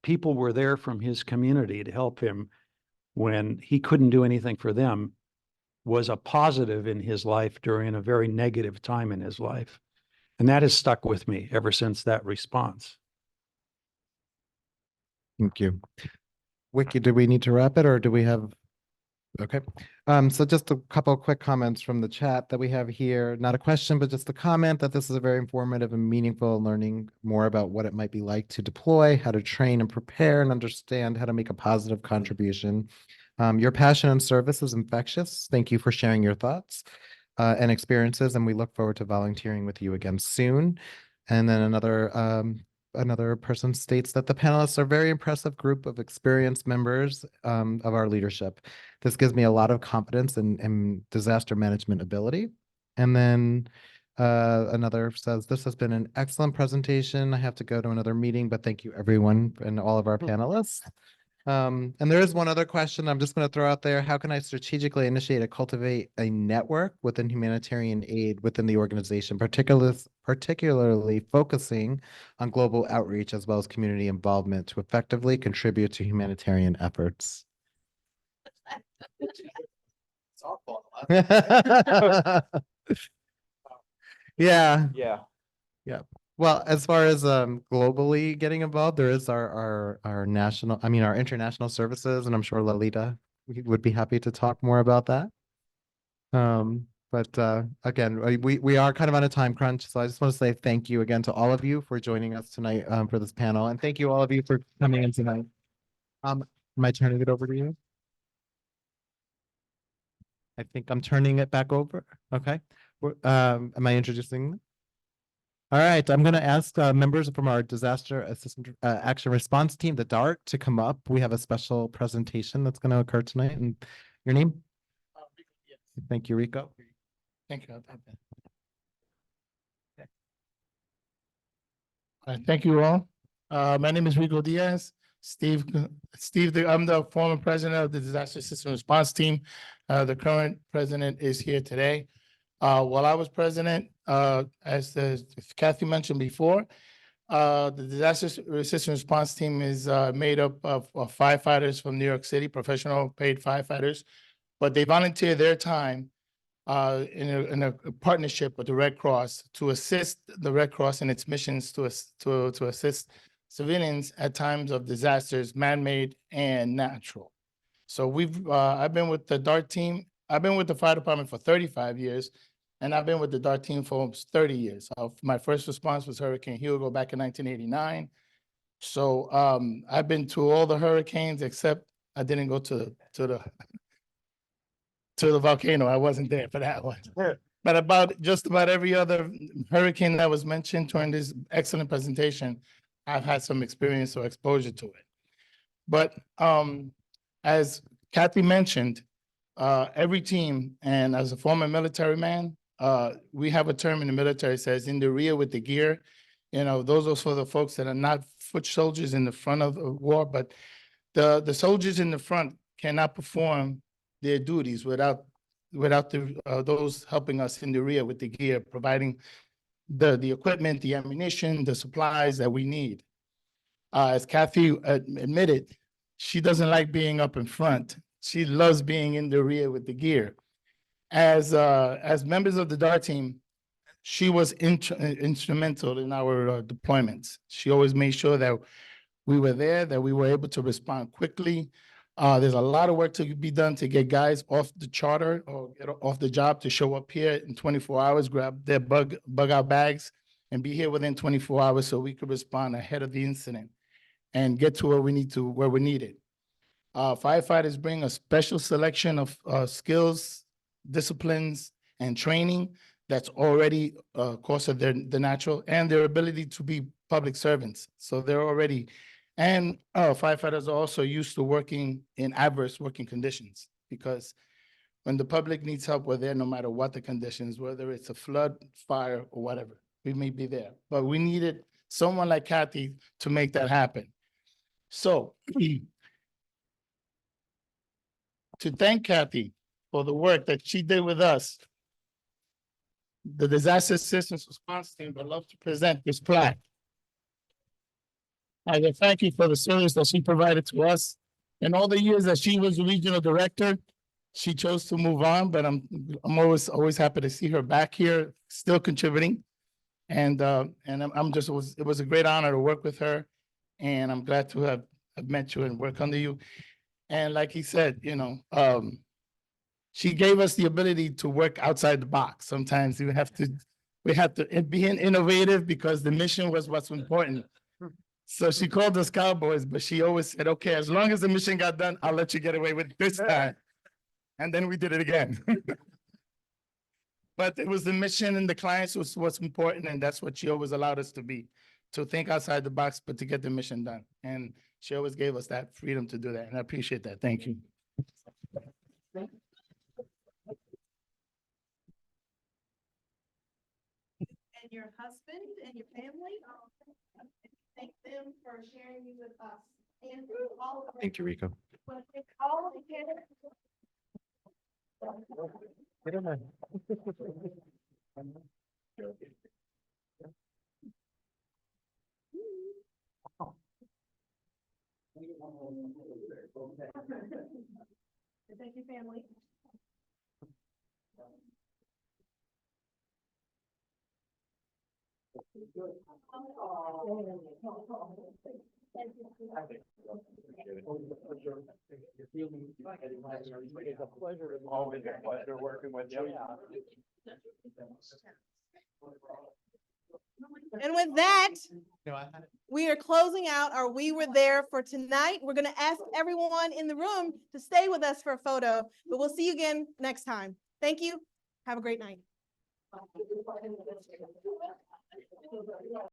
people were there from his community to help him when he couldn't do anything for them was a positive in his life during a very negative time in his life. And that has stuck with me ever since that response. Thank you. Wiki, do we need to wrap it or do we have? Okay. So just a couple of quick comments from the chat that we have here. Not a question, but just a comment that this is a very informative and meaningful learning more about what it might be like to deploy, how to train and prepare and understand how to make a positive contribution. Your passion and service is infectious. Thank you for sharing your thoughts and experiences, and we look forward to volunteering with you again soon. And then another person states that the panelists are a very impressive group of experienced members of our leadership. This gives me a lot of confidence in disaster management ability. And then another says, this has been an excellent presentation. I have to go to another meeting, but thank you everyone and all of our panelists. And there is one other question I'm just going to throw out there. How can I strategically initiate and cultivate a network within humanitarian aid within the organization, particularly focusing on global outreach as well as community involvement to effectively contribute to humanitarian efforts? Yeah. Yeah. Well, as far as globally getting involved, there is our national, our international services, and I'm sure Lalita would be happy to talk more about that. But again, we are kind of on a time crunch, so I just want to say thank you again to all of you for joining us tonight for this panel, and thank you all of you for coming in tonight. Am I turning it over to you? I think I'm turning it back over. Okay. Am I introducing? All right, I'm going to ask members from our disaster assistant action response team, the DART, to come up. We have a special presentation that's going to occur tonight. And your name? Thank you, Rico. Thank you. Thank you all. My name is Rico Diaz. Steve, I'm the former president of the Disaster System Response Team. The current president is here today. While I was president, as Kathy mentioned before, the Disaster System Response Team is made up of firefighters from New York City, professional paid firefighters, but they volunteer their time in a partnership with the Red Cross to assist the Red Cross in its missions to assist civilians at times of disasters, man-made and natural. So I've been with the DART team. I've been with the fire department for 35 years, and I've been with the DART team for almost 30 years. My first response was Hurricane Hugo back in 1989. So I've been to all the hurricanes except I didn't go to the volcano. I wasn't there for that one. But just about every other hurricane that was mentioned during this excellent presentation, I've had some experience or exposure to it. But as Kathy mentioned, every team, and as a former military man, we have a term in the military that says in the rear with the gear. You know, those are for the folks that are not foot soldiers in the front of the war, but the soldiers in the front cannot perform their duties without those helping us in the rear with the gear, providing the equipment, the ammunition, the supplies that we need. As Kathy admitted, she doesn't like being up in front. She loves being in the rear with the gear. As members of the DART team, she was instrumental in our deployments. She always made sure that we were there, that we were able to respond quickly. There's a lot of work to be done to get guys off the charter or get off the job to show up here in 24 hours, grab their bug out bags, and be here within 24 hours so we could respond ahead of the incident and get to where we're needed. Firefighters bring a special selection of skills, disciplines, and training that's already course of the natural, and their ability to be public servants. So they're already, and firefighters are also used to working in adverse working conditions, because when the public needs help, we're there no matter what the conditions, whether it's a flood, fire, or whatever, we may be there. But we needed someone like Kathy to make that happen. So to thank Kathy for the work that she did with us, the Disaster Assistance Response Team would love to present this plaque. I can thank you for the service that she provided to us. In all the years that she was the regional director, she chose to move on, but I'm always happy to see her back here, still contributing. And I'm just, it was a great honor to work with her. And I'm glad to have met you and work under you. And like he said, you know, she gave us the ability to work outside the box. Sometimes we have to be innovative because the mission was what's important. So she called us cowboys, but she always said, okay, as long as the mission got done, I'll let you get away with it this time. And then we did it again. But it was the mission and the clients was what's important, and that's what she always allowed us to be, to think outside the box, but to get the mission done. And she always gave us that freedom to do that, and I appreciate that. Thank you. And your husband and your family. Thank them for sharing you with us. And all of Thank you, Rico. all of the candidates. Thank you, family. It's a pleasure. Always a pleasure working with you. And with that, we are closing out our We Were There for tonight. We're going to ask everyone in the room to stay with us for a photo, but we'll see you again next time. Thank you. Have a great night.